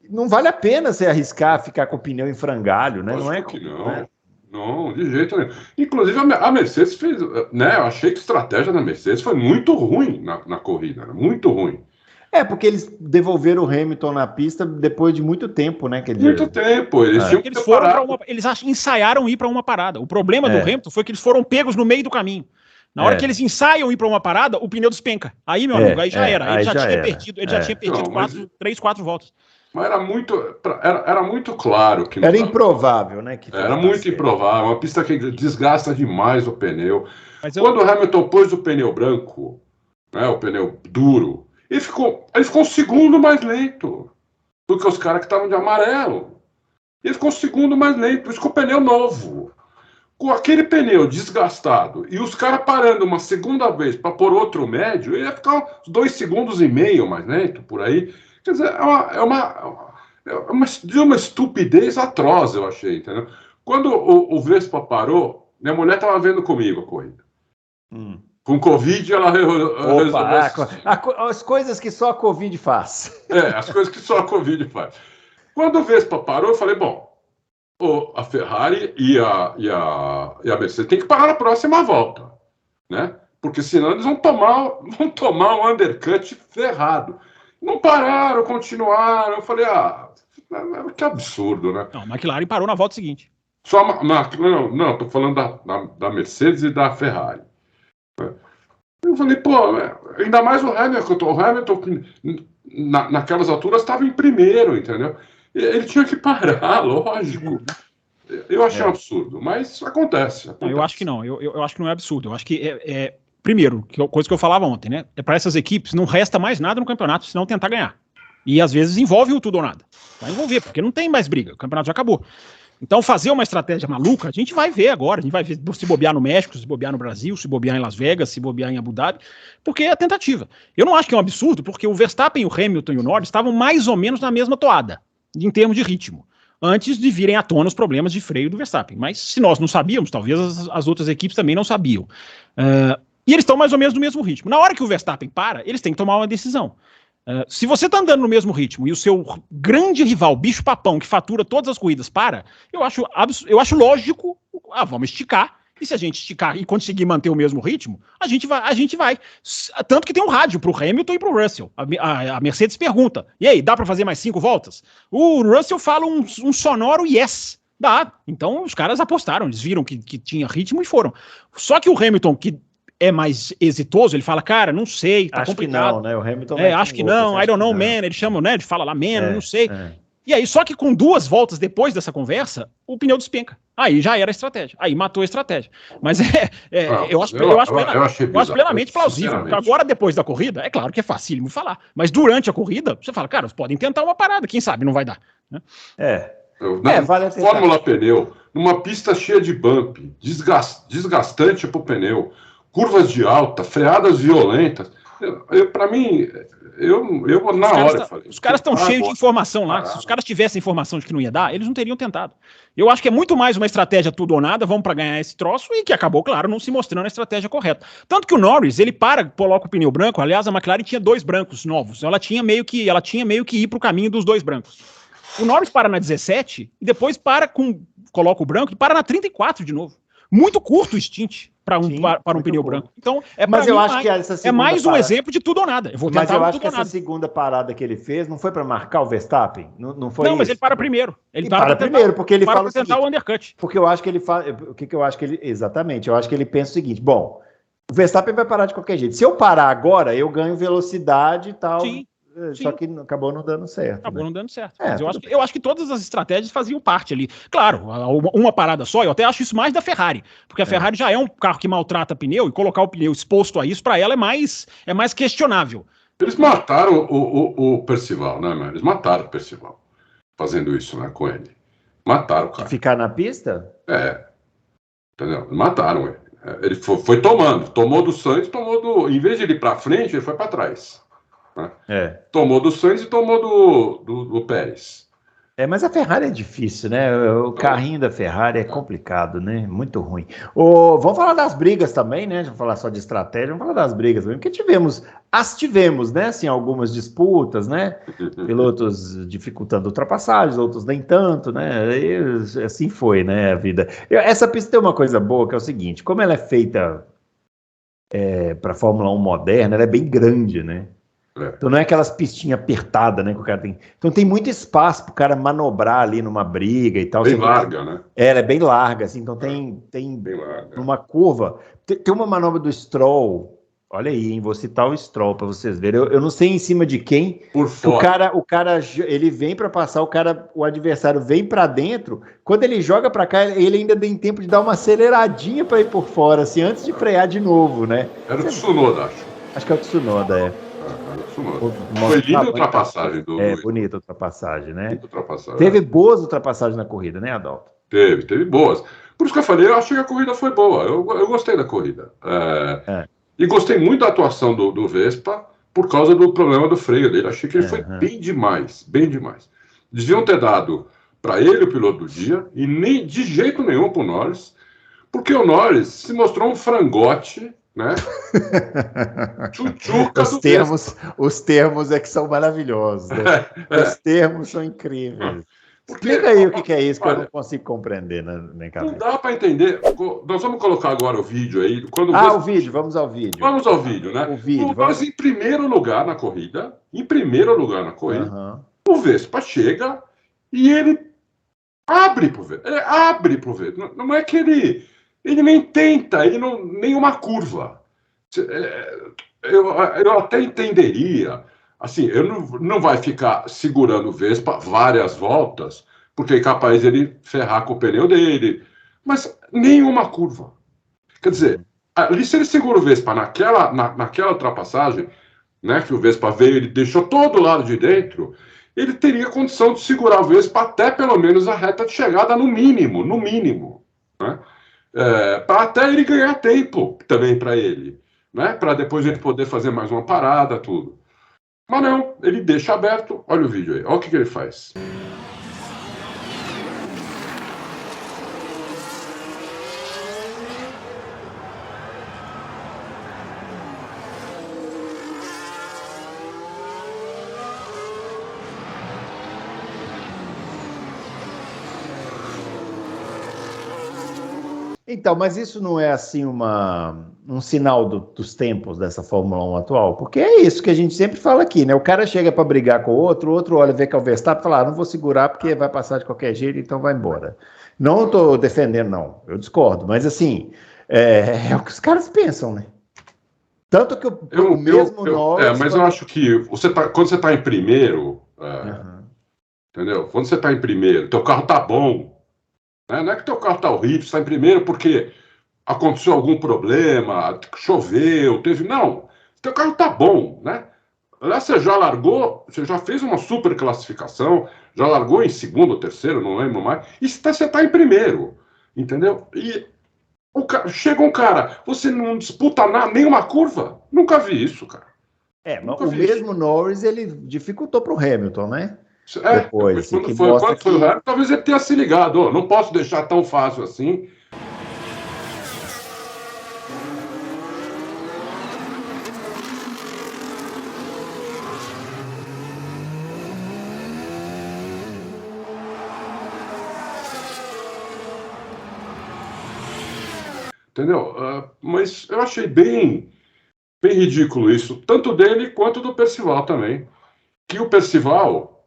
Não vale a pena você arriscar ficar com o pneu em frangalho, né? Não é que não. Né? Não, de jeito nenhum. Inclusive, a Mercedes fez, né? Eu achei que a estratégia da Mercedes foi muito ruim na corrida, né? Muito ruim. Porque eles devolveram o Hamilton na pista depois de muito tempo, né? Muito tempo. Eles ensaiaram ir para uma parada. O problema do Hamilton foi que eles foram pegos no meio do caminho. Na hora que eles ensaiam ir para uma parada, o pneu despenca. Aí, meu amigo, aí já era. Ele já tinha perdido 3, 4 voltas. Mas era muito claro que... Era improvável, né? Era muito improvável. Uma pista que desgasta demais o pneu. Quando o Hamilton pôs o pneu branco, né, o pneu duro, ele ficou um segundo mais lento do que os caras que estavam de amarelo. Ele ficou um segundo mais lento, por isso que o pneu novo. Com aquele pneu desgastado e os caras parando uma segunda vez para pôr outro médio, ele ia ficar uns 2,5 segundos mais lento, por aí. Quer dizer, de uma estupidez atroz, eu achei, entendeu? Quando o Vespa parou, minha mulher estava vendo comigo a corrida. Com Covid, ela resolveu as coisas que só a Covid faz. As coisas que só a Covid faz. Quando o Vespa parou, eu falei, bom, a Ferrari e a Mercedes tem que parar na próxima volta, né? Porque senão eles vão tomar um undercut ferrado. Não pararam, continuaram. Eu falei, que absurdo, né? Não, a McLaren parou na volta seguinte. Não, tô falando da Mercedes e da Ferrari. Eu falei, ainda mais o Hamilton naquelas alturas estava em primeiro, entendeu? Ele tinha que parar, lógico. Eu achei um absurdo, mas acontece. Não, eu acho que não. Eu acho que não é absurdo. Eu acho que primeiro, coisa que eu falava ontem, né? Para essas equipes não resta mais nada no campeonato, senão tentar ganhar. E às vezes envolve o tudo ou nada. Vai envolver, porque não tem mais briga. O campeonato já acabou. Então, fazer uma estratégia maluca, a gente vai ver agora. A gente vai ver se bobear no México, se bobear no Brasil, se bobear em Las Vegas, se bobear em Abu Dhabi, porque é a tentativa. Eu não acho que é um absurdo, porque o Verstappen, o Hamilton e o Norris estavam mais ou menos na mesma toada, em termos de ritmo, antes de virem à tona os problemas de freio do Verstappen. Mas se nós não sabíamos, talvez as outras equipes também não sabiam. E eles estão mais ou menos no mesmo ritmo. Na hora que o Verstappen para, eles têm que tomar uma decisão. Se você está andando no mesmo ritmo e o seu grande rival, bicho papão, que fatura todas as corridas, para, eu acho lógico, vamos esticar, e se a gente esticar e conseguir manter o mesmo ritmo, a gente vai. Tanto que tem um rádio para o Hamilton e para o Russell. A Mercedes pergunta, e aí, dá para fazer mais 5 voltas? O Russell fala um sonoro yes. Dá. Então os caras apostaram, eles viram que tinha ritmo e foram. Só que o Hamilton, que é mais exitoso, ele fala, cara, não sei, tá complicado. Acho que não, né? O Hamilton acho que não, I don't know, man. Ele chama, né? Ele fala lá, man, não sei. E aí, só que com 2 voltas depois dessa conversa, o pneu despenca. Aí já era a estratégia. Aí matou a estratégia. Mas eu acho plenamente plausível. Agora, depois da corrida, é claro que é facílimo falar. Mas durante a corrida, você fala, cara, podem tentar uma parada, quem sabe não vai dar. Né? Vale Fórmula Pneu, numa pista cheia de bump, desgastante pro pneu, curvas de alta, freadas violentas. Para mim, eu na hora falei. Os caras estão cheios de informação lá. Se os caras tivessem informação de que não ia dar, eles não teriam tentado. Eu acho que é muito mais uma estratégia tudo ou nada, vamos para ganhar esse troço, e que acabou, claro, não se mostrando a estratégia correta. Tanto que o Norris, ele coloca o pneu branco. Aliás, a McLaren tinha 2 brancos novos. Ela tinha meio que ir para o caminho dos 2 brancos. O Norris para na 17 e depois coloca o branco e para na 34 de novo. Muito curto o stint para um pneu branco. Então, é mais um exemplo de tudo ou nada. Mas eu acho que essa segunda parada que ele fez não foi para marcar o Verstappen? Não, foi não, mas ele para primeiro. Ele para primeiro, porque ele fala para tentar o undercut. Porque eu acho que ele fala... Exatamente, eu acho que ele pensa o seguinte, bom, o Verstappen vai parar de qualquer jeito. Se eu parar agora, eu ganho velocidade e tal... Sim. Só que acabou não dando certo. Não dando certo. Mas eu acho que todas as estratégias faziam parte ali. Claro, uma parada só, eu até acho isso mais da Ferrari. Porque a Ferrari já é um carro que maltrata pneu, e colocar o pneu exposto a isso, para ela é mais questionável. Eles mataram o Percival, né, mano? Eles mataram o Percival fazendo isso, né, com ele. Mataram o cara. Ficar na pista? Entendeu? Mataram ele. Ele foi tomou do Sainz, em vez de ele ir para frente, ele foi para trás. Tomou do Sainz e tomou do Pérez. Mas a Ferrari é difícil, né? O carrinho da Ferrari é complicado, né? Muito ruim. Vamos falar das brigas também, né? Vamos falar só de estratégia, vamos falar das brigas também, porque tivemos, né? Assim, algumas disputas, né? Pilotos dificultando ultrapassagens, outros nem tanto, né? E assim foi, né? A vida. Essa pista tem uma coisa boa, que é o seguinte, como ela é feita para Fórmula 1 moderna, ela é bem grande, né? Então não é aquelas pistinhas apertadas, né, que o cara tem. Então tem muito espaço para o cara manobrar ali numa briga e tal. Bem larga, né? Ela é bem larga, assim, então tem uma curva. Tem uma manobra do Stroll, olha aí, hein, vou citar o Stroll para vocês verem. Eu não sei em cima de quem. Por fora. O cara ele vem para passar, o adversário vem para dentro. Quando ele joga para cá, ele ainda tem tempo de dar uma aceleradinha para ir por fora, assim, antes de frear de novo, né? Era o Tsunoda, acho. Acho que é o Tsunoda, Foi linda a ultrapassagem bonita a ultrapassagem, né? Ultrapassagem. Teve boas ultrapassagens na corrida, né, Adalto? Teve boas. Por isso que eu falei, eu achei que a corrida foi boa. Eu gostei da corrida. E gostei muito da atuação do Vespa por causa do problema do freio dele. Achei que ele foi bem demais. Deviam ter dado para ele o piloto do dia e nem de jeito nenhum para o Norris, porque o Norris se mostrou um frangote, né? Tchutchuca do Vespa. Os termos é que são maravilhosos, né? Os termos são incríveis. Porque, Explica aí o que é isso, que olha, eu não consigo compreender na minha cabeça. não dá para entender. Nós vamos colocar agora o vídeo aí. O vídeo, vamos ao vídeo. Vamos ao vídeo, né? O vídeo, Mas em primeiro lugar na corrida, o Vespa chega e ele abre pro Vespa. Não é que ele nem tenta, nenhuma curva. Eu até entenderia, assim, não vai ficar segurando o Vespa várias voltas, porque é capaz ele ferrar com o pneu dele, mas nenhuma curva. Quer dizer, ali se ele segura o Vespa naquela ultrapassagem, né, que o Vespa veio, ele deixou todo o lado de dentro, ele teria condição de segurar o Vespa até pelo menos a reta de chegada no mínimo, né? Para até ele ganhar tempo também para ele, né? Para depois ele poder fazer mais uma parada, tudo. Mas não, ele deixa aberto. Olha o vídeo aí, olha o que ele faz. Então, mas isso não é assim um sinal dos tempos dessa Fórmula 1 atual? Porque é isso que a gente sempre fala aqui, né? O cara chega para brigar com o outro olha, vê que é o Verstappen e fala, não vou segurar porque vai passar de qualquer jeito, então vai embora. Não estou defendendo, não. Eu discordo. Mas, assim, é o que os caras pensam, né? Tanto que o mesmo Norris... mas eu acho que quando você está em primeiro, entendeu? Quando você está em primeiro, teu carro tá bom, né? Não é que teu carro tá horrível, você está em primeiro porque aconteceu algum problema, choveu, teve... Não, teu carro tá bom, né? Aliás, você já largou, você já fez uma super classificação, já largou em segundo ou terceiro, não lembro mais, e você está em primeiro, entendeu? E chega um cara, você não disputa nenhuma curva? Nunca vi isso, cara. Mas o mesmo Norris, ele dificultou para o Hamilton, né? Depois, quando foi o Hamilton, talvez ele tenha se ligado, não posso deixar tão fácil assim. Entendeu? Mas eu achei bem ridículo isso, tanto dele quanto do Percival também. Que o Percival,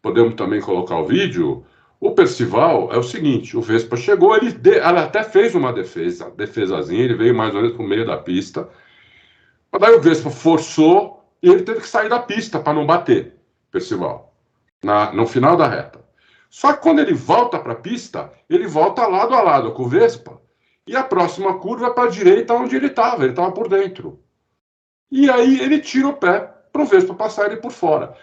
podemos também colocar o vídeo, o Percival é o seguinte, o Vespa chegou, ele até fez uma defesazinha, ele veio mais ou menos pro meio da pista, mas daí o Vespa forçou e ele teve que sair da pista para não bater, Percival, no final da reta. Só que quando ele volta para a pista, ele volta lado a lado com o Vespa, e a próxima curva é para a direita onde ele estava por dentro. E aí ele tira o pé para o Vespa passar ele por fora.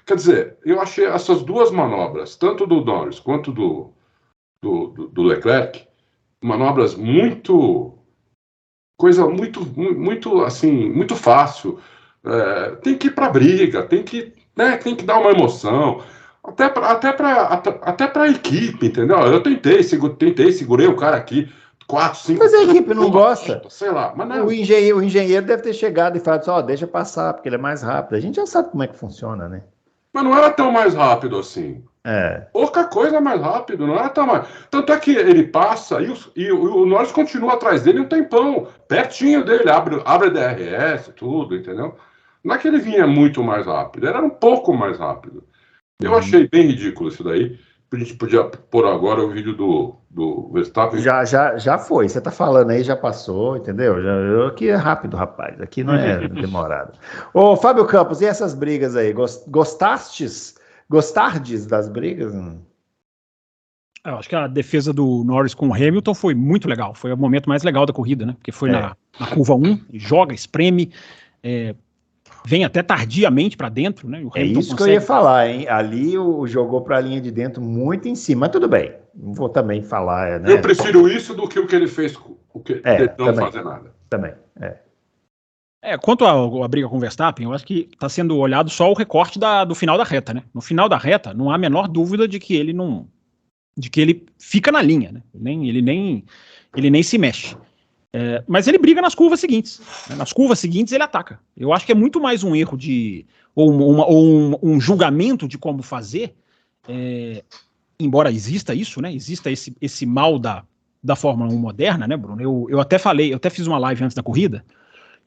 Quer dizer, eu achei essas duas manobras, tanto do Norris quanto do Leclerc, manobras muito assim, muito fácil. Tem que ir para briga, tem que dar uma emoção, até para a equipe, entendeu? Eu segurei o cara aqui 4, 5... Mas a equipe não gosta. Sei lá, mas não. O engenheiro deve ter chegado e falado assim, deixa passar, porque ele é mais rápido. A gente já sabe como é que funciona, né? Mas não era tão mais rápido assim. Pouca coisa mais rápido, não era tão mais. Tanto é que ele passa e o Norris continua atrás dele um tempão, pertinho dele, abre DRS, tudo, entendeu? Não é que ele vinha muito mais rápido, ele era um pouco mais rápido. Eu achei bem ridículo isso daí. A gente podia pôr agora o vídeo do Verstappen. Já foi, você tá falando aí, já passou, entendeu? Aqui é rápido, rapaz, aqui não é demorado. Ô, Fábio Campos, e essas brigas aí? Gostardes das brigas? Eu acho que a defesa do Norris com o Hamilton foi muito legal. Foi o momento mais legal da corrida, né? Porque foi na curva 1, joga, espreme, vem até tardiamente para dentro, né? O Hamilton isso que eu ia falar, hein? Ali jogou para a linha de dentro muito em cima, mas tudo bem. Não vou também falar, né? Eu prefiro isso do que o que ele fez, o que ele não fazer nada. Também, quanto à briga com o Verstappen, eu acho que está sendo olhado só o recorte do final da reta, né? No final da reta, não há a menor dúvida de que ele fica na linha, né? Ele nem se mexe. Mas ele briga nas curvas seguintes. Né? Nas curvas seguintes ele ataca. Eu acho que é muito mais um erro ou um julgamento de como fazer, embora exista isso, né? Exista esse mal da Fórmula 1 moderna, né, Bruno? Eu até fiz uma live antes da corrida,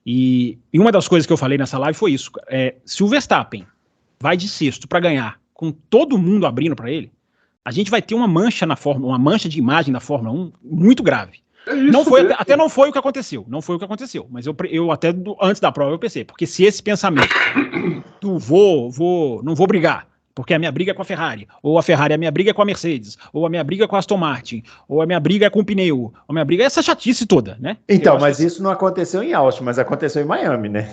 e uma das coisas que eu falei nessa live foi isso. Se o Verstappen vai de sexto para ganhar, com todo mundo abrindo para ele, a gente vai ter uma mancha na Fórmula, uma mancha de imagem da Fórmula 1 muito grave. Não foi o que aconteceu. Não foi o que aconteceu. Mas eu até antes da prova eu pensei, porque se esse pensamento do não vou brigar, porque a minha briga é com a Ferrari, ou a Ferrari, a minha briga é com a Mercedes, ou a minha briga é com a Aston Martin, ou a minha briga é com o pneu, ou a minha briga é essa chatice toda, né? Então, mas isso não aconteceu em Austin, mas aconteceu em Miami, né?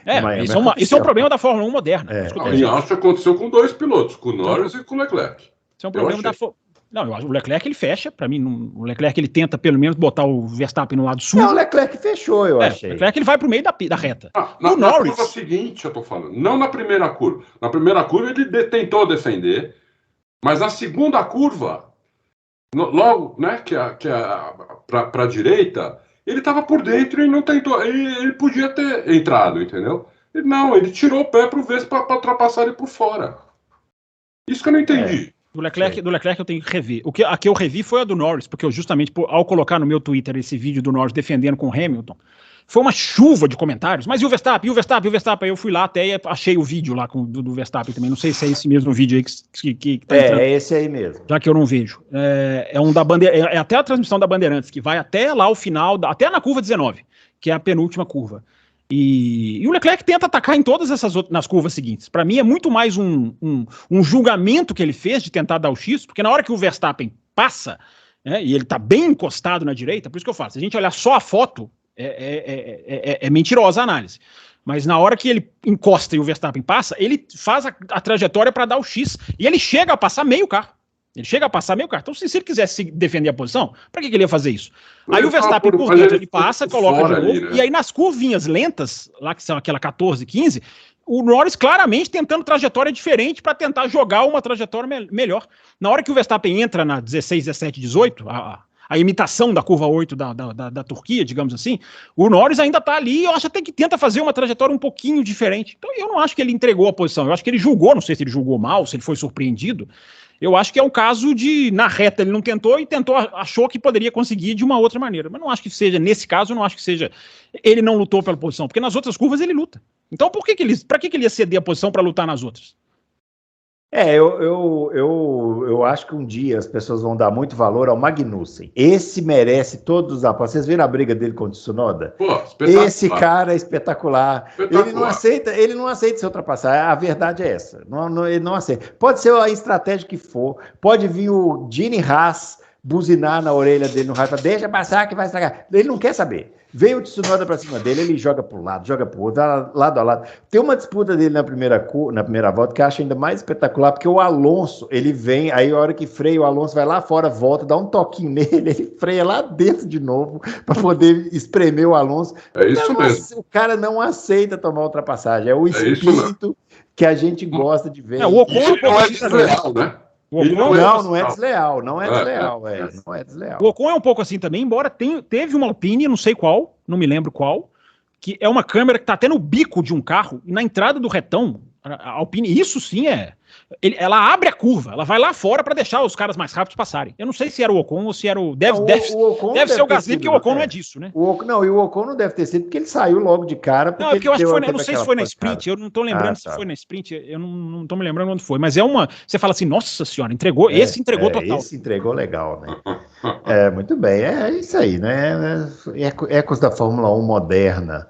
Miami isso é um problema da Fórmula 1 moderna. Em Austin aconteceu com 2 pilotos, com o Norris e com o Leclerc. Isso é um problema da Fórmula 1. Não, eu acho que o Leclerc ele fecha, para mim, o Leclerc ele tenta pelo menos botar o Verstappen no lado sul. Não, o Leclerc fechou, eu achei. O Leclerc ele vai pro meio da reta. Na curva seguinte, eu tô falando, não na primeira curva. Na primeira curva ele tentou defender, mas na segunda curva, logo, né, para a direita, ele estava por dentro e não tentou, ele podia ter entrado, entendeu? Ele tirou o pé pro Vespa para ultrapassar ele por fora. Isso que eu não entendi. Do Leclerc eu tenho que rever. A que eu revi foi a do Norris, porque eu justamente, ao colocar no meu Twitter esse vídeo do Norris defendendo com o Hamilton, foi uma chuva de comentários. Mas e o Verstappen? Aí eu fui lá até e achei o vídeo lá do Verstappen também. Não sei se é esse mesmo vídeo aí que tá entrando. É esse aí mesmo. Já que eu não vejo. É até a transmissão da Bandeirantes, que vai até lá o final, até na curva 19, que é a penúltima curva. E o Leclerc tenta atacar em todas essas nas curvas seguintes. Para mim é muito mais um julgamento que ele fez de tentar dar o X, porque na hora que o Verstappen passa, e ele está bem encostado na direita, por isso que eu falo, se a gente olhar só a foto, é mentirosa a análise. Mas na hora que ele encosta e o Verstappen passa, ele faz a trajetória para dar o X, e ele chega a passar meio carro. Então, se ele quisesse defender a posição, para que ele ia fazer isso? Aí o Verstappen por dentro, ele passa, coloca de novo, ali, né? E aí nas curvinhas lentas, lá que são aquela 14, 15, o Norris claramente tentando trajetória diferente para tentar jogar uma trajetória melhor. Na hora que o Verstappen entra na 16, 17, 18, a imitação da curva 8 da Turquia, digamos assim, o Norris ainda está ali, eu acho até que tenta fazer uma trajetória um pouquinho diferente. Então eu não acho que ele entregou a posição, eu acho que ele julgou, não sei se ele julgou mal, se ele foi surpreendido. Eu acho que é um caso de, na reta ele não tentou e achou que poderia conseguir de uma outra maneira. Mas não acho que seja, nesse caso, não acho que seja, ele não lutou pela posição, porque nas outras curvas ele luta. Então para que ele ia ceder a posição para lutar nas outras? Eu acho que um dia as pessoas vão dar muito valor ao Magnussen. Esse merece todos os aplausos. Vocês viram a briga dele contra o Tsunoda? Esse cara é espetacular. Ele não aceita ser ultrapassado. A verdade é essa. Ele não aceita. Pode ser a estratégia que for. Pode vir o Gene Haas buzinar na orelha dele no rádio, deixa passar que vai estragar. Ele não quer saber. Veio o Tsunoda pra cima dele, ele joga pro lado, joga pro outro, lado a lado. Tem uma disputa dele na primeira volta que eu acho ainda mais espetacular, porque o Alonso, ele vem, aí a hora que freia, o Alonso vai lá fora, volta, dá um toquinho nele, ele freia lá dentro de novo para poder espremer o Alonso. É isso mesmo. O cara não aceita tomar ultrapassagem, é o espírito que a gente gosta de ver. O Ocon não é desleal, né? Não é desleal. Não é desleal. O Ocon é um pouco assim também, embora teve uma Alpine, não sei qual, não me lembro qual, que é uma câmera que está até no bico de um carro, e na entrada do retão, a Alpine, isso sim ela abre a curva, ela vai lá fora para deixar os caras mais rápidos passarem. Eu não sei se era o Ocon ou se era o... Deve ser o Gasly, porque o Ocon não é disso, né? E o Ocon não deve ter sido, porque ele saiu logo de cara. Não, é porque eu acho que foi, não sei se foi na sprint, eu não tô lembrando se foi na sprint, eu não tô me lembrando onde foi, mas você fala assim, nossa senhora, entregou total. Esse entregou legal, né? Muito bem, é isso aí, né? Ecos da Fórmula 1 moderna.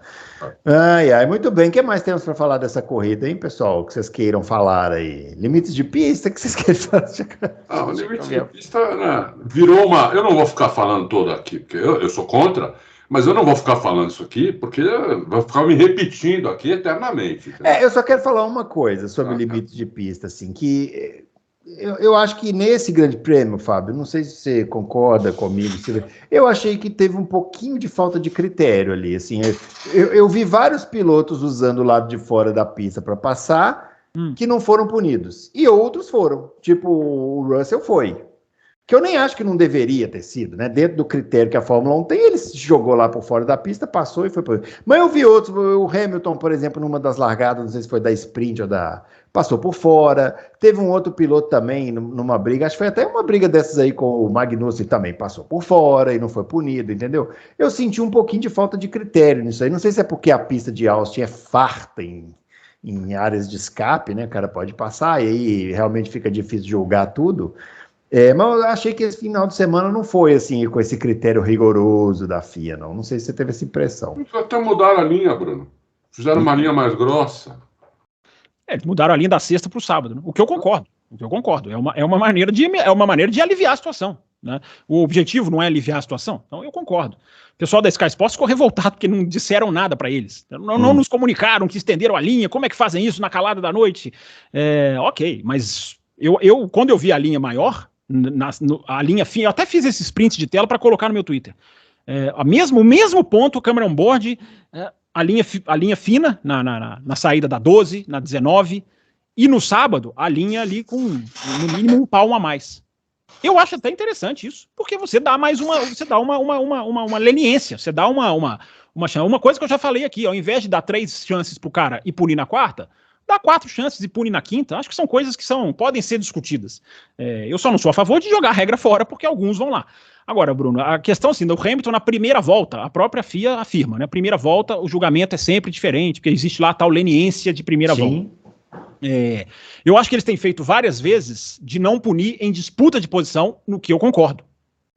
Muito bem, o que mais temos para falar dessa corrida, hein, pessoal? Que vocês queiram falar aí? Limites de pista, que vocês querem fazer? O limite de pista, né, virou uma... Eu não vou ficar falando todo aqui, porque eu sou contra, mas eu não vou ficar falando isso aqui, porque vai ficar me repetindo aqui eternamente. Eu só quero falar uma coisa sobre limites de pista, assim, que... Eu acho que nesse grande prêmio, Fábio, não sei se você concorda comigo, eu achei que teve um pouquinho de falta de critério ali, assim, eu vi vários pilotos usando o lado de fora da pista para passar, que não foram punidos, e outros foram, tipo o Russell foi, que eu nem acho que não deveria ter sido, né, dentro do critério que a Fórmula 1 tem, ele se jogou lá por fora da pista, passou e foi por... Mas eu vi outros, o Hamilton, por exemplo, numa das largadas, não sei se foi da sprint ou passou por fora, teve um outro piloto também numa briga, acho que foi até uma briga dessas aí com o Magnussen também, passou por fora e não foi punido, entendeu? Eu senti um pouquinho de falta de critério nisso aí, não sei se é porque a pista de Austin é farta em áreas de escape, né, o cara pode passar e aí realmente fica difícil julgar tudo, mas eu achei que esse final de semana não foi assim, com esse critério rigoroso da FIA, não sei se você teve essa impressão. Até mudaram a linha, Bruno, fizeram uma linha mais grossa. Eles mudaram a linha da sexta para o sábado, né? O que eu concordo. É uma maneira de aliviar a situação, né? O objetivo não é aliviar a situação, então eu concordo. O pessoal da Sky Sports ficou revoltado porque não disseram nada para eles, não nos comunicaram que estenderam a linha, como é que fazem isso na calada da noite? Ok, mas eu quando eu vi a linha maior, a linha fina, eu até fiz esse sprint de tela para colocar no meu Twitter. O mesmo ponto, o câmera on board, a linha fina na saída da 12, na 19, e no sábado, a linha ali com, no mínimo, um palmo a mais. Eu acho até interessante isso, porque você dá uma leniência, você dá uma coisa que eu já falei aqui, ao invés de dar 3 chances pro cara e punir na quarta, dá 4 chances e pune na quinta. Acho que são coisas que podem ser discutidas. Eu só não sou a favor de jogar a regra fora, porque alguns vão lá. Agora, Bruno, a questão assim, do Hamilton na primeira volta, a própria FIA afirma, né? Primeira volta, o julgamento é sempre diferente, porque existe lá a tal leniência de primeira volta. Eu acho que eles têm feito várias vezes de não punir em disputa de posição, no que eu concordo.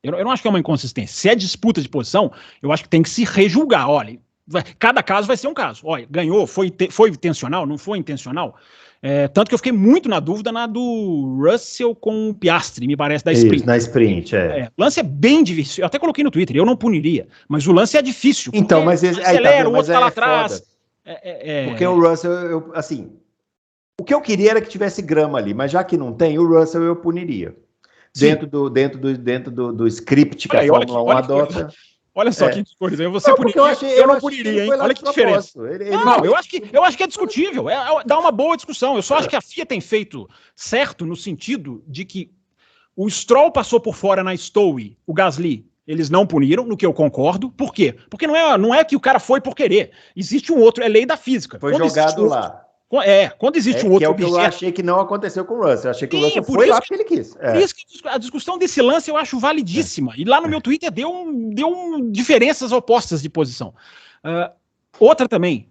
Eu não acho que é uma inconsistência. Se é disputa de posição, eu acho que tem que se rejulgar. Olha, cada caso vai ser um caso. Olha, ganhou, foi intencional, não foi intencional? Tanto que eu fiquei muito na dúvida na do Russell com o Piastri, me parece, da sprint. Isso, na sprint, O lance é bem difícil. Eu até coloquei no Twitter, eu não puniria, mas o lance é difícil. Então, mas acelera, o outro tá lá atrás. Porque o Russell, assim, o que eu queria era que tivesse grama ali, mas já que não tem, o Russell eu puniria. Dentro do script que a Fórmula 1 adota. Olha só que coisa. Você puniria, eu não puniria, hein? Olha que diferença. Eu acho que é discutível. Dá uma boa discussão. Eu só acho que a FIA tem feito certo no sentido de que o Stroll passou por fora na Stowe, o Gasly, eles não puniram, no que eu concordo. Por quê? Porque não é que o cara foi por querer. Existe um outro, é lei da física. Foi jogado lá. Quando existe um outro objeto... Que eu achei que não aconteceu com o Russell. Eu achei que o Russell foi lá porque ele quis. Por isso que a discussão desse lance eu acho validíssima. E lá no meu Twitter deu diferenças opostas de posição. Outra também.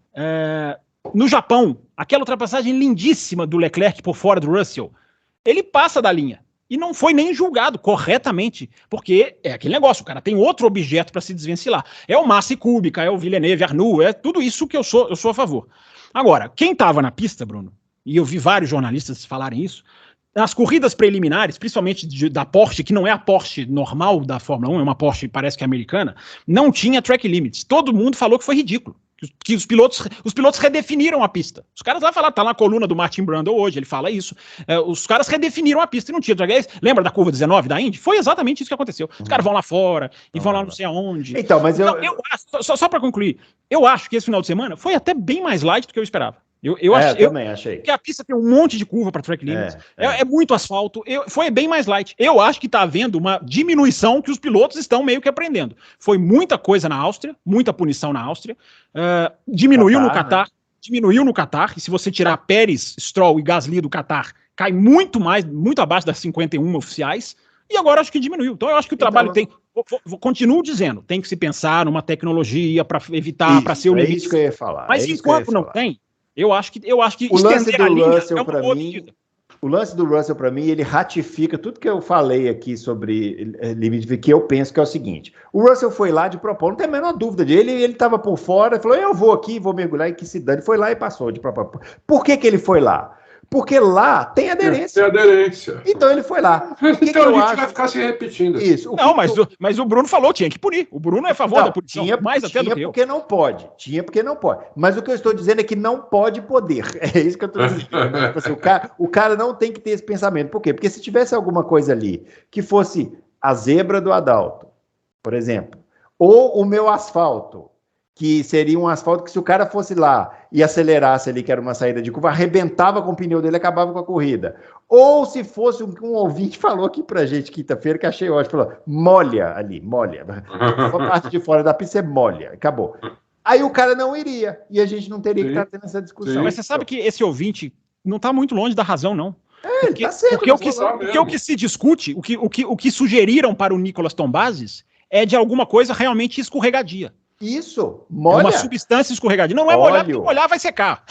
No Japão, aquela ultrapassagem lindíssima do Leclerc por fora do Russell, ele passa da linha. E não foi nem julgado corretamente, porque é aquele negócio, o cara tem outro objeto para se desvencilhar. É o Massa e Kubica, é o Villeneuve, Arnoux, é tudo isso que eu sou a favor. Agora, quem estava na pista, Bruno, e eu vi vários jornalistas falarem isso, nas corridas preliminares, principalmente da Porsche, que não é a Porsche normal da Fórmula 1, é uma Porsche, parece que é americana, não tinha track limits. Todo mundo falou que foi ridículo, que os pilotos redefiniram a pista. Os caras lá falaram, tá na coluna do Martin Brundle hoje, ele fala isso, os caras redefiniram a pista e não tinha track limits. Lembra da curva 19 da Indy? Foi exatamente isso que aconteceu. Os caras vão lá fora e vão lá não sei aonde. Então, mas eu acho, só para concluir, eu acho que esse final de semana foi até bem mais light do que eu esperava. Eu também achei. Porque a pista tem um monte de curva para track limits, é muito asfalto, foi bem mais light. Eu acho que está havendo uma diminuição que os pilotos estão meio que aprendendo. Foi muita coisa na Áustria, muita punição na Áustria, diminuiu no Qatar, e se você tirar Pérez, Stroll e Gasly do Qatar, cai muito abaixo das 51 oficiais, e agora acho que diminuiu. Então eu acho que o trabalho continuo dizendo, tem que se pensar numa tecnologia para evitar, para ser o limite. É isso que eu ia falar. Mas enquanto não tem, eu acho que o lance do Russell para mim, o lance do Russell para mim, ele ratifica tudo que eu falei aqui sobre limite, que eu penso que é o seguinte: o Russell foi lá de propósito, não tem a menor dúvida dele, ele estava por fora, falou, eu vou aqui, vou mergulhar e que se dane, foi lá e passou de propósito. Por que ele foi lá? Porque lá tem aderência. Tem aderência. Então ele foi lá. Então a gente vai ficar se repetindo. Isso. Não, mas o Bruno falou, tinha que punir. O Bruno é a favor da punição, mais até do que eu. Porque não pode. Tinha porque não pode. Mas o que eu estou dizendo é que não pode poder. É isso que eu estou dizendo. Assim, o cara não tem que ter esse pensamento. Por quê? Porque se tivesse alguma coisa ali que fosse a zebra do Adalto, por exemplo, ou o meu asfalto, que seria um asfalto que se o cara fosse lá e acelerasse ali, que era uma saída de curva, arrebentava com o pneu dele, acabava com a corrida. Ou se fosse um ouvinte falou aqui pra gente quinta-feira, que achei ótimo, falou, molha ali, molha. A parte de fora da pista é molha, acabou. Aí o cara não iria, e a gente não teria que estar tendo essa discussão. Sim. Mas você sabe que esse ouvinte não está muito longe da razão, não. Tá certo, porque o que se discute, o que sugeriram para o Nicolas Tombazis é de alguma coisa realmente escorregadia. Isso, molha. É uma substância escorregadia. Não é molhar, porque molhar vai secar.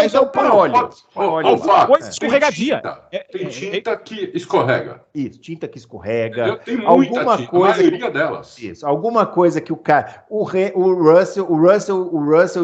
Então põe óleo. Coisa escorregadia. Tem tinta que escorrega. Isso, tinta que escorrega. Tem muita tinta, a maioria delas. Isso, alguma coisa que o cara... O Russell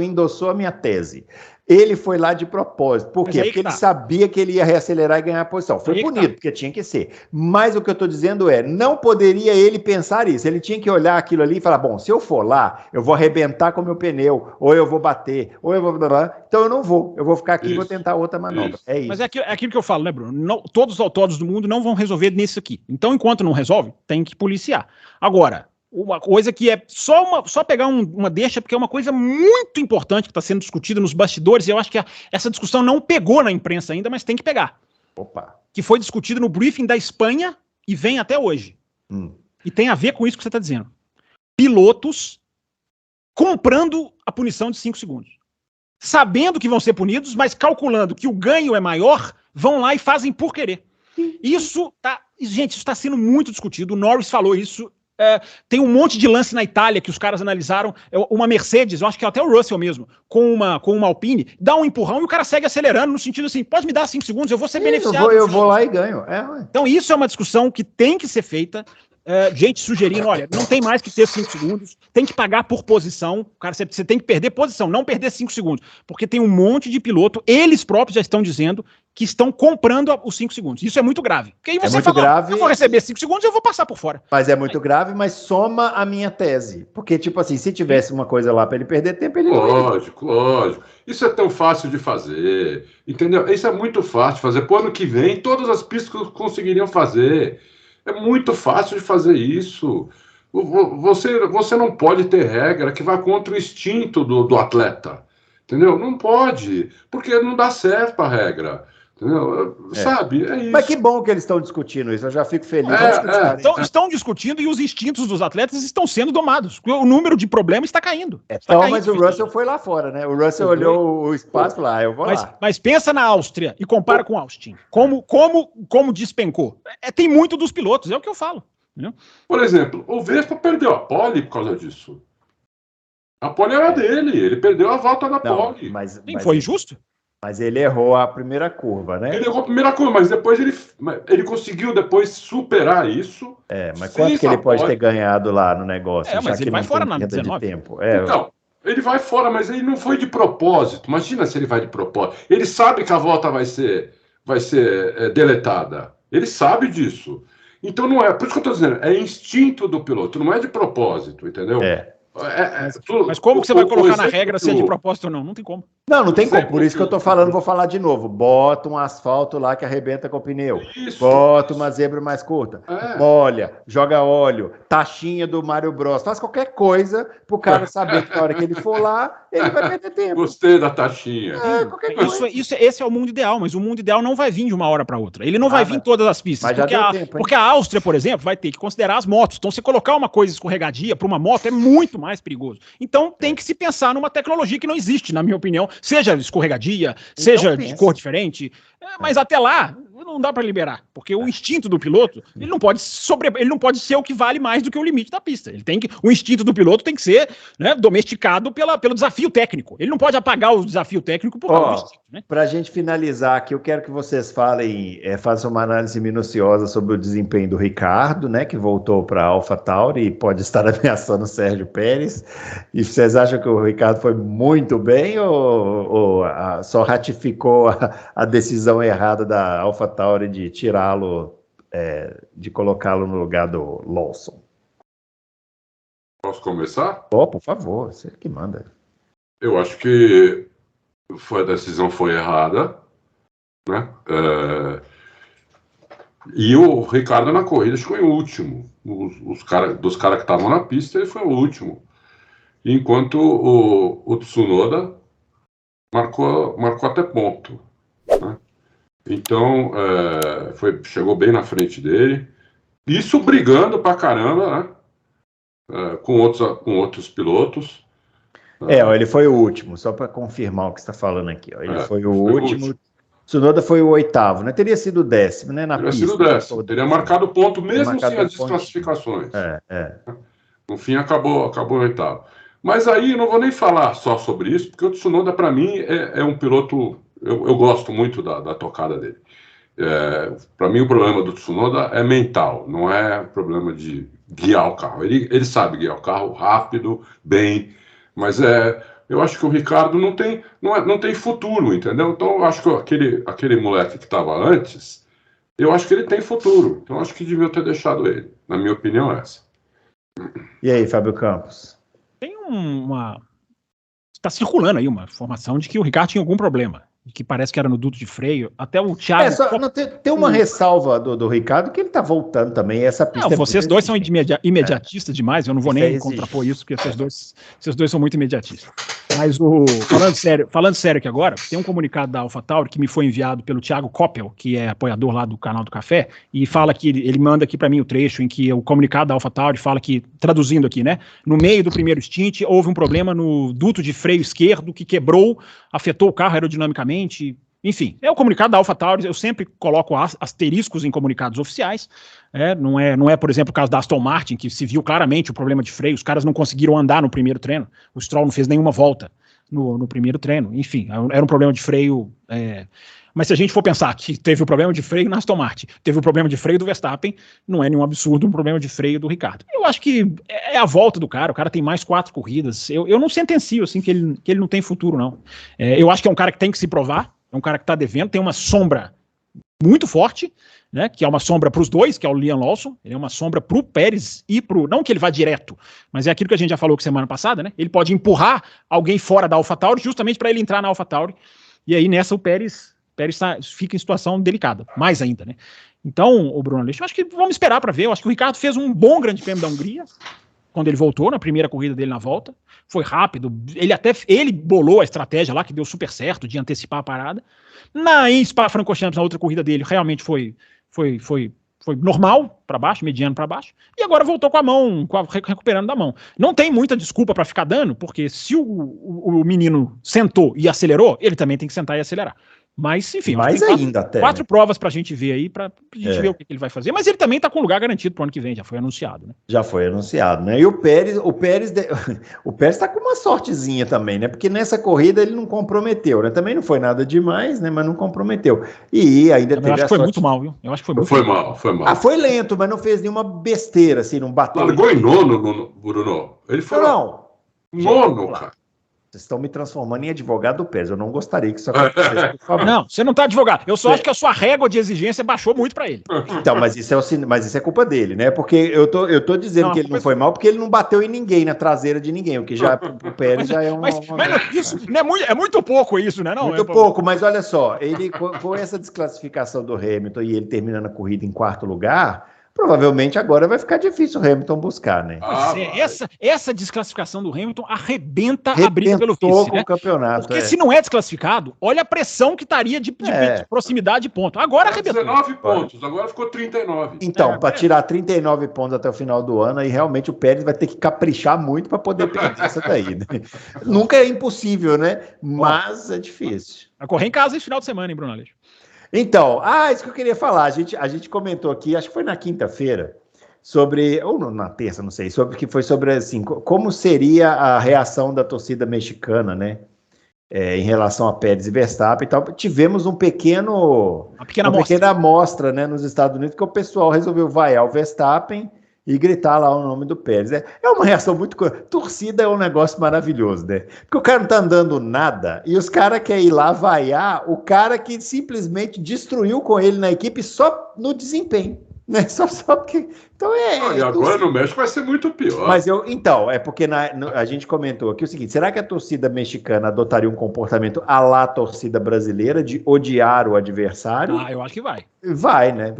endossou a minha tese. Ele foi lá de propósito. Por quê? Porque ele sabia que ele ia reacelerar e ganhar a posição. Foi punido, porque tinha que ser. Mas o que eu estou dizendo é, não poderia ele pensar isso. Ele tinha que olhar aquilo ali e falar, bom, se eu for lá, eu vou arrebentar com o meu pneu, ou eu vou bater, ou eu vou... Então eu não vou. Eu vou ficar aqui e vou tentar outra manobra. É isso. Mas é aquilo que eu falo, né, Bruno? Não, todos os autódromos do mundo não vão resolver nisso aqui. Então, enquanto não resolve, tem que policiar. Agora... Uma coisa que é só pegar uma deixa, porque é uma coisa muito importante que está sendo discutida nos bastidores, e eu acho que essa discussão não pegou na imprensa ainda, mas tem que pegar. Opa. Que foi discutido no briefing da Espanha e vem até hoje. E tem a ver com isso que você está dizendo. Pilotos comprando a punição de 5 segundos. Sabendo que vão ser punidos, mas calculando que o ganho é maior, vão lá e fazem por querer. Isso está sendo muito discutido. O Norris falou isso. Tem um monte de lance na Itália que os caras analisaram. Uma Mercedes, eu acho que é até o Russell mesmo, com uma Alpine, dá um empurrão e o cara segue acelerando no sentido assim, pode me dar 5 segundos, eu vou ser beneficiado. Eu vou lá e ganho. Então isso é uma discussão que tem que ser feita. Gente sugerindo, olha, não tem mais que ter 5 segundos, tem que pagar por posição, cara, você tem que perder posição, não perder 5 segundos, porque tem um monte de piloto, eles próprios já estão dizendo que estão comprando os 5 segundos. Isso é muito grave. Porque aí você fala, eu vou receber 5 segundos e eu vou passar por fora. Mas é muito grave, mas soma a minha tese. Porque, tipo assim, se tivesse uma coisa lá para ele perder tempo, ele Lógico. Isso é tão fácil de fazer, entendeu? Isso é muito fácil de fazer. Pro ano que vem, todas as pistas conseguiriam fazer. É muito fácil de fazer isso. Você não pode ter regra que vá contra o instinto do atleta. Entendeu? Não pode. Porque não dá certo a regra. Entendeu? Sabe? É isso. Mas que bom que eles estão discutindo isso. Eu já fico feliz. Estão discutindo e os instintos dos atletas estão sendo domados. O número de problemas está caindo. Mas o Russell foi lá fora, né? O Russell olhou o espaço lá, eu vou lá. Mas pensa na Áustria e compara com Austin. Como despencou. Tem muito dos pilotos, é o que eu falo. Entendeu? Por exemplo, o Vespa perdeu a pole por causa disso. A pole era dele, ele perdeu a volta da pole. Mas foi injusto? Mas ele errou a primeira curva, né? Ele errou a primeira curva, mas depois ele conseguiu depois superar isso. Mas quanto que ele pode ter ganhado lá no negócio? Mas ele vai fora na 19. De tempo. Então, ele vai fora, mas ele não foi de propósito. Imagina se ele vai de propósito. Ele sabe que a volta vai ser deletada. Ele sabe disso. Então não é, por isso que eu estou dizendo, é instinto do piloto, não é de propósito, entendeu? Mas como que você vai colocar na regra se é de propósito ou não? Não tem como. Não tem como. Por isso que eu tô falando, vou falar de novo. Bota um asfalto lá que arrebenta com o pneu. Bota uma zebra mais curta. Olha, joga óleo. Taxinha do Mario Bros. Faz qualquer coisa pro cara saber que na hora que ele for lá, ele vai perder tempo. Gostei da taxinha. Qualquer coisa. Esse é o mundo ideal, mas o mundo ideal não vai vir de uma hora para outra. Ele não vai vir em todas as pistas. Porque a Áustria, por exemplo, vai ter que considerar as motos. Então, você colocar uma coisa escorregadia para uma moto é muito mais perigoso. Então, tem que se pensar numa tecnologia que não existe, na minha opinião. Seja escorregadia, seja de cor diferente. Mas até lá, não dá para liberar, porque o instinto do piloto, ele não pode ser o que vale mais do que o limite da pista. O instinto do piloto tem que ser, né, domesticado pelo desafio técnico. Ele não pode apagar o desafio técnico por causa do instinto, né? Para a gente finalizar aqui, eu quero que vocês façam uma análise minuciosa sobre o desempenho do Ricardo, né, que voltou para a AlphaTauri e pode estar ameaçando o Sérgio Pérez. E vocês acham que o Ricardo foi muito bem ou só ratificou a decisão errada da AlphaTauri de tirá-lo, de colocá-lo no lugar do Lawson? Posso começar? Por favor, você que manda. Eu acho que a decisão foi errada, né? E o Ricardo na corrida ficou em último. Dos caras que estavam na pista, ele foi o último. Enquanto o Tsunoda marcou até ponto, né? Então, chegou bem na frente dele. Isso brigando pra caramba, né? Com outros pilotos. Ele foi o último, só para confirmar o que você está falando aqui. Ele foi o último. Tsunoda foi o 8º, né? Teria sido o 10º, né? Teria sido o 10º. Teria marcado ponto mesmo sem as desclassificações. No fim, acabou o 8º. Mas aí eu não vou nem falar só sobre isso, porque o Tsunoda, para mim, é um piloto. Eu gosto muito da tocada dele. Para mim, o problema do Tsunoda é mental, não é problema de guiar o carro. Ele sabe guiar o carro rápido, bem, mas eu acho que o Ricardo não tem futuro, entendeu? Então, eu acho que aquele moleque que estava antes, eu acho que ele tem futuro. Então, eu acho que devia ter deixado ele. Na minha opinião, é essa. E aí, Fábio Campos? Tem está circulando aí uma informação de que o Ricardo tinha algum problema, que parece que era no duto de freio. Até o Thiago... Tem uma ressalva do Ricardo que ele está voltando também. Essa pista vocês dois são imediatistas demais, eu não vou nem contrapor isso, porque vocês dois são muito imediatistas. Mas falando sério aqui agora, tem um comunicado da AlphaTauri que me foi enviado pelo Thiago Coppel, que é apoiador lá do canal do Café, e fala que ele manda aqui para mim o trecho em que o comunicado da AlphaTauri fala que, traduzindo aqui, né, no meio do primeiro stint houve um problema no duto de freio esquerdo que quebrou, afetou o carro aerodinamicamente. Enfim, é o comunicado da AlphaTauri. Eu sempre coloco asteriscos em comunicados oficiais. Não é, por exemplo, o caso da Aston Martin, que se viu claramente o problema de freio. Os caras não conseguiram andar no primeiro treino. O Stroll não fez nenhuma volta no primeiro treino. Enfim, era um problema de freio. Mas se a gente for pensar que teve o problema de freio na Aston Martin, teve o problema de freio do Verstappen, não é nenhum absurdo um problema de freio do Ricardo. Eu acho que é a volta do cara. O cara tem mais 4 corridas. Eu não sentencio assim, que ele não tem futuro, não. Eu acho que é um cara que tem que se provar. É um cara que está devendo, tem uma sombra muito forte, né, que é uma sombra para os dois, que é o Liam Lawson. Ele é uma sombra para o Pérez e não que ele vá direto, mas é aquilo que a gente já falou semana passada, né? Ele pode empurrar alguém fora da AlphaTauri justamente para ele entrar na AlphaTauri, e aí nessa o Pérez fica em situação delicada, mais ainda, né? Então, o Bruno Aleixo, eu acho que vamos esperar para ver. Eu acho que o Ricardo fez um bom Grande Prêmio da Hungria, quando ele voltou, na primeira corrida dele na volta. Foi rápido, ele bolou a estratégia lá, que deu super certo, de antecipar a parada. Em Spa-Francorchamps, na outra corrida dele, realmente foi normal, para baixo, mediano para baixo, e agora voltou com a mão, recuperando da mão. Não tem muita desculpa para ficar dando, porque se o menino sentou e acelerou, ele também tem que sentar e acelerar. Mas, enfim, mais ainda até 4 provas pra gente ver aí, pra gente ver o que ele vai fazer. Mas ele também tá com lugar garantido pro ano que vem, já foi anunciado, né? Já foi anunciado, né? E o Pérez tá com uma sortezinha também, né? Porque nessa corrida ele não comprometeu, né? Também não foi nada demais, né? Mas não comprometeu. E ainda teve a sorte... Eu acho que foi muito mal, viu? Eu acho que foi mal. Foi lento, mas não fez nenhuma besteira, assim, não bateu. Largou em nono, Bruno. Ele foi nono, cara. Vocês estão me transformando em advogado do Pérez. Eu não gostaria que isso acontecesse, por favor. Não, você não está advogado. Eu só acho que a sua régua de exigência baixou muito para ele. Então, mas isso é culpa dele, né? Porque eu tô dizendo que ele não foi mal porque ele não bateu em ninguém, na traseira de ninguém, o que já o Pérez já é uma... Mas isso é muito pouco isso, né? Não, muito pouco, mas olha só, ele com essa desclassificação do Hamilton e ele terminando a corrida em 4º lugar... Provavelmente agora vai ficar difícil o Hamilton buscar, né? Essa desclassificação do Hamilton arrebenta a briga pelo vice, com o campeonato. Porque se não é desclassificado, olha a pressão que estaria de proximidade de ponto. Agora arrebentou. 19 pontos, agora ficou 39. Então, para tirar 39 pontos até o final do ano, aí realmente o Pérez vai ter que caprichar muito para poder perder essa daí, né? Nunca é impossível, né? Mas é difícil. Vai correr em casa esse final de semana, hein, Bruno Aleixo? Então, isso que eu queria falar. A gente comentou aqui, acho que foi na quinta-feira, sobre, ou na terça, não sei, sobre assim, como seria a reação da torcida mexicana, né? Em relação a Pérez e Verstappen e tal. Tivemos uma pequena amostra, né, nos Estados Unidos, que o pessoal resolveu vaiar o Verstappen e gritar lá o nome do Pérez. É uma reação muito... Torcida é um negócio maravilhoso, né? Porque o cara não tá andando nada e os caras querem ir lá vaiar o cara que simplesmente destruiu com ele na equipe só no desempenho. Né? Só porque... Então e agora no México vai ser muito pior. Mas é porque a gente comentou aqui o seguinte: será que a torcida mexicana adotaria um comportamento à la torcida brasileira de odiar o adversário? Eu acho que vai. Vai, né?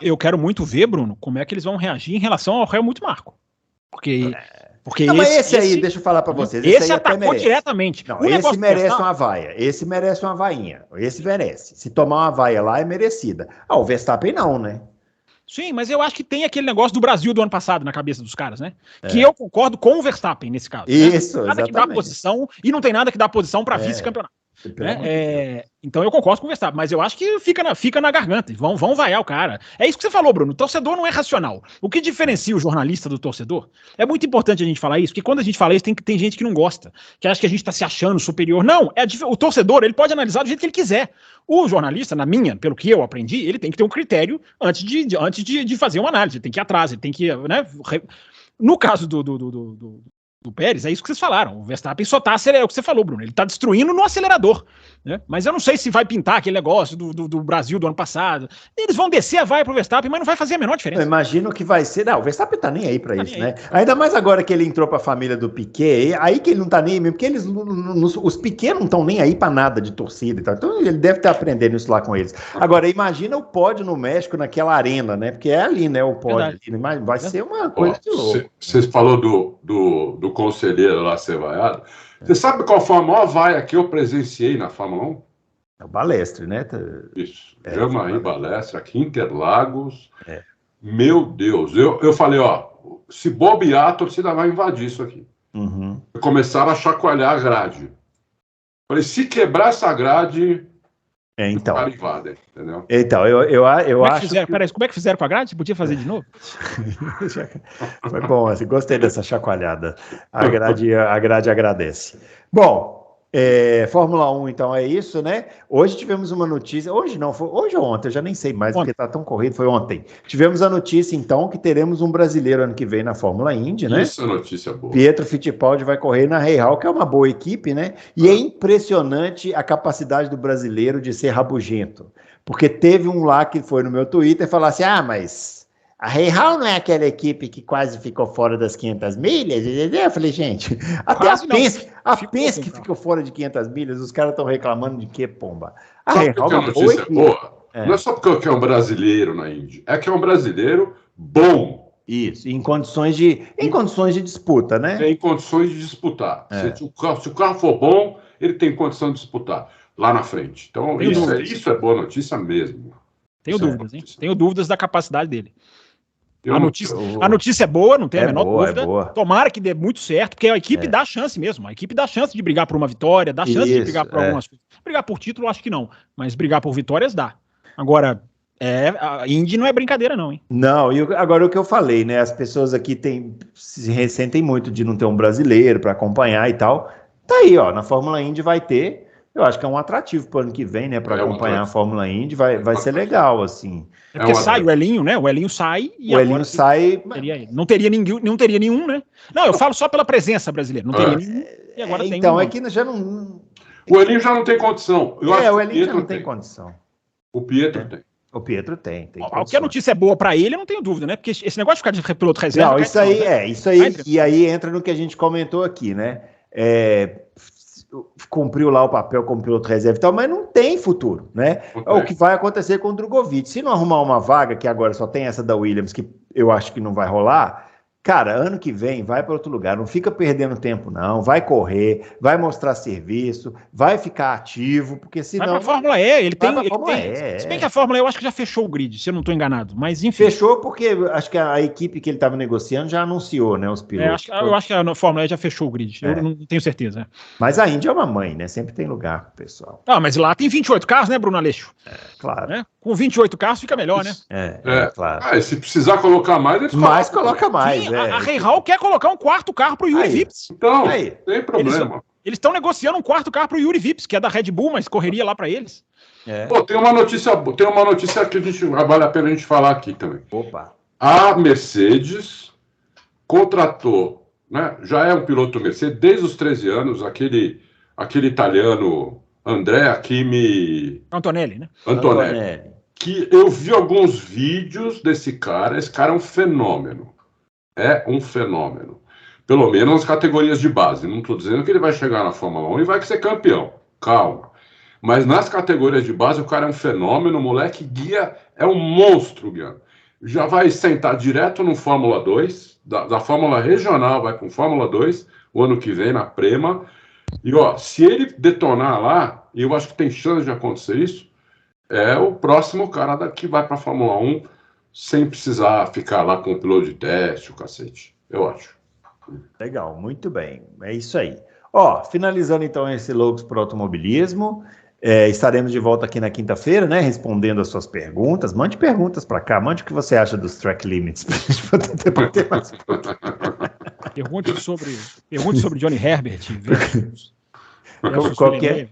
Eu quero muito ver, Bruno, como é que eles vão reagir em relação ao Helmut Marko. Porque não, mas esse aí, deixa eu falar para vocês. Esse atacou diretamente. Não, esse merece uma vaia. Esse merece uma vainha. Esse merece. Se tomar uma vaia lá, é merecida. O Verstappen não, né? Sim, mas eu acho que tem aquele negócio do Brasil do ano passado na cabeça dos caras, né? Que eu concordo com o Verstappen nesse caso. Isso, né? Nada que dá posição, e não tem nada que dá posição para vice-campeonato. Né? Então eu concordo com o Verstappen, mas eu acho que fica na garganta. Vão vaiar o cara. É isso que você falou, Bruno. O torcedor não é racional. O que diferencia o jornalista do torcedor? É muito importante a gente falar isso, porque quando a gente fala isso, tem gente que não gosta, que acha que a gente está se achando superior. Não, o torcedor, ele pode analisar do jeito que ele quiser. O jornalista, pelo que eu aprendi, ele tem que ter um critério antes de fazer uma análise. Ele tem que ir atrás, ele tem que... Né? No caso do Pérez, é isso que vocês falaram. O Verstappen só tá acelerando, é o que você falou, Bruno. Ele tá destruindo no acelerador. Né? Mas eu não sei se vai pintar aquele negócio do Brasil do ano passado. Eles vão descer a vaia pro Verstappen, mas não vai fazer a menor diferença. Eu imagino que vai ser... Não, o Verstappen tá nem aí pra isso, né? Ainda mais agora que ele entrou pra família do Piquet, aí que ele não tá nem aí mesmo, porque os Piquet não estão nem aí pra nada de torcida e tal. Então ele deve estar aprendendo isso lá com eles. Agora, imagina o pódio no México, naquela arena, né? Porque é ali, né? O pódio ali, né? Vai ser uma coisa de louco. Você falou do conselheiro lá ser vaiado. Você sabe qual foi a maior vaia que eu presenciei na Fórmula 1? É o Balestre, né? Isso. Jean-Marie Balestre, aqui em Interlagos. Meu Deus. Eu falei, se bobear, a torcida vai invadir isso aqui. Uhum. Começaram a chacoalhar a grade. Falei, se quebrar essa grade... Então, invadem, entendeu? Então, eu acho. Peraí, como é que fizeram com a grade? Podia fazer de novo? Foi bom, assim, gostei dessa chacoalhada. A grade agradece. Bom, Fórmula 1, então, é isso, né? Hoje tivemos uma notícia. Hoje ou ontem, eu já nem sei mais, porque tá tão corrido, foi ontem. Tivemos a notícia, então, que teremos um brasileiro ano que vem na Fórmula Indy, né? Isso é notícia boa. Pietro Fittipaldi vai correr na Rahal, que é uma boa equipe, né? E é impressionante a capacidade do brasileiro de ser rabugento. Porque teve um lá que foi no meu Twitter e falou assim: mas a Rahal não é aquela equipe que quase ficou fora das 500 milhas? Eu falei, gente, até a Penske ficou fora de 500 milhas, os caras estão reclamando de quê, pomba? A Rahal é uma notícia boa. Não é só porque é um brasileiro na Indy, é que é um brasileiro bom. Isso, em condições de disputa, né? Em condições de disputar. Se o carro for bom, ele tem condição de disputar lá na frente. Então, isso é boa notícia mesmo. Tenho dúvidas, hein? Tenho dúvidas da capacidade dele. A notícia é boa, não tem a menor dúvida. Tomara que dê muito certo, porque a equipe dá chance mesmo. A equipe dá chance de brigar por uma vitória, dá chance de brigar por algumas coisas. Brigar por título, acho que não. Mas brigar por vitórias, dá. Agora, a Indy não é brincadeira, não, hein? Não, e agora o que eu falei, né? As pessoas aqui se ressentem muito de não ter um brasileiro para acompanhar e tal. Tá aí, na Fórmula Indy vai ter. Eu acho que é um atrativo para o ano que vem, né? Para acompanhar a Fórmula Indy, vai ser legal, assim. Porque sai o Elinho, né? O Elinho sai e o Elinho sai. Não teria nenhum, né? Não, eu falo só pela presença brasileira. Não teria nenhum. E agora tem então, é que já não. O Elinho já não tem condição. O Elinho já não tem condição. O Pietro tem. O Pietro tem. Porque a notícia é boa para ele, eu não tenho dúvida, né? Porque esse negócio de ficar de piloto reserva. Não, isso aí. E aí entra no que a gente comentou aqui, né? Cumpriu lá o papel como piloto reserva e tal, mas não tem futuro, né? É o que vai acontecer com o Drogovic. Se não arrumar uma vaga, que agora só tem essa da Williams, que eu acho que não vai rolar, Cara, ano que vem vai para outro lugar, não fica perdendo tempo não, vai correr, vai mostrar serviço, vai ficar ativo, porque senão... Vai pra Fórmula E, ele tem... Se bem que a Fórmula E eu acho que já fechou o grid, se eu não estou enganado, mas enfim. Fechou porque acho que a equipe que ele estava negociando já anunciou, né, os pilotos. Eu acho que a Fórmula E já fechou o grid, eu não tenho certeza. Mas a Índia é uma mãe, né, sempre tem lugar pro pessoal. Mas lá tem 28 carros, né, Bruno Aleixo? Claro. Né? Com 28 carros fica melhor, né? Claro. E se precisar colocar mais, eles coloca mais. Sim, a Reihal quer colocar um quarto carro pro Yuri Vips. Então, tem problema. Eles estão negociando um quarto carro pro Yuri Vips, que é da Red Bull, mas correria lá para eles. Pô, tem uma notícia que vale a pena a gente falar aqui também. Opa. A Mercedes contratou, né? Já é um piloto Mercedes desde os 13 anos, aquele italiano Andrea Kimi Antonelli, né? Antonelli. Que eu vi alguns vídeos desse cara. Esse cara é um fenômeno. É um fenômeno. Pelo menos nas categorias de base. Não estou dizendo que ele vai chegar na Fórmula 1 e vai ser campeão. Calma. Mas nas categorias de base, o cara é um fenômeno. O moleque guia, é um monstro guiando. Já vai sentar direto no Fórmula 2. Da Fórmula Regional vai para o Fórmula 2 o ano que vem, na Prema. E, se ele detonar lá, e eu acho que tem chance de acontecer isso, é o próximo cara que vai para a Fórmula 1 sem precisar ficar lá com o piloto de teste, o cacete. Eu acho. Legal, muito bem. É isso aí. Finalizando então esse Loucos para o Automobilismo, estaremos de volta aqui na quinta-feira, né? Respondendo as suas perguntas. Mande perguntas para cá. Mande o que você acha dos track limits para a gente poder bater mais. Pergunte sobre Johnny Herbert. Qual que é?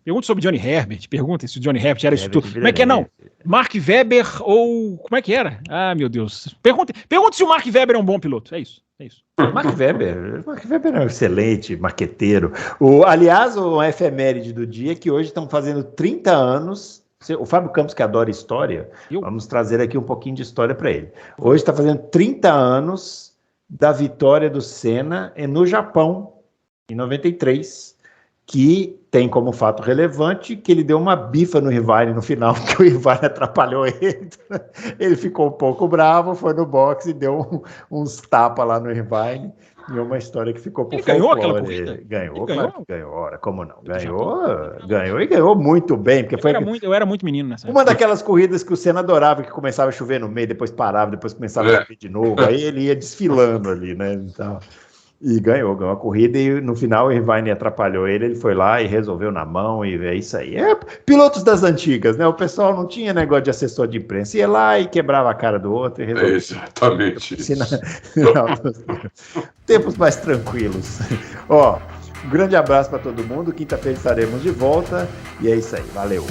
Pergunte sobre Johnny Herbert. Pergunta se o Johnny Herbert era isso tudo. Como é que é, não? Mark Webber ou... Como é que era? Ah, meu Deus. Pergunte se o Mark Webber é um bom piloto. É isso. Mark Webber é um excelente marqueteiro. Aliás, uma efeméride do dia que hoje estão fazendo 30 anos. O Fábio Campos, que adora história, vamos trazer aqui um pouquinho de história para ele. Hoje está fazendo 30 anos da vitória do Senna no Japão, em 93, que tem como fato relevante que ele deu uma bifa no Irvine no final, que o Irvine atrapalhou ele. Ele ficou um pouco bravo, foi no boxe e deu uns tapas lá no Irvine. E uma história que ficou por ganhou aquela corrida? Ganhou. Ora, como não? Ganhou e ganhou muito bem. Porque eu era muito menino nessa época. Uma daquelas corridas que o Senna adorava, que começava a chover no meio, depois parava, depois começava a chover de novo. Aí ele ia desfilando ali, né? Então... E ganhou a corrida e no final o Irvine atrapalhou ele foi lá e resolveu na mão e é isso aí. Pilotos das antigas, né? O pessoal não tinha negócio de assessor de imprensa, ia lá e quebrava a cara do outro e resolveu. Exatamente isso. Tempos mais tranquilos. Um grande abraço para todo mundo, quinta-feira estaremos de volta e é isso aí, valeu.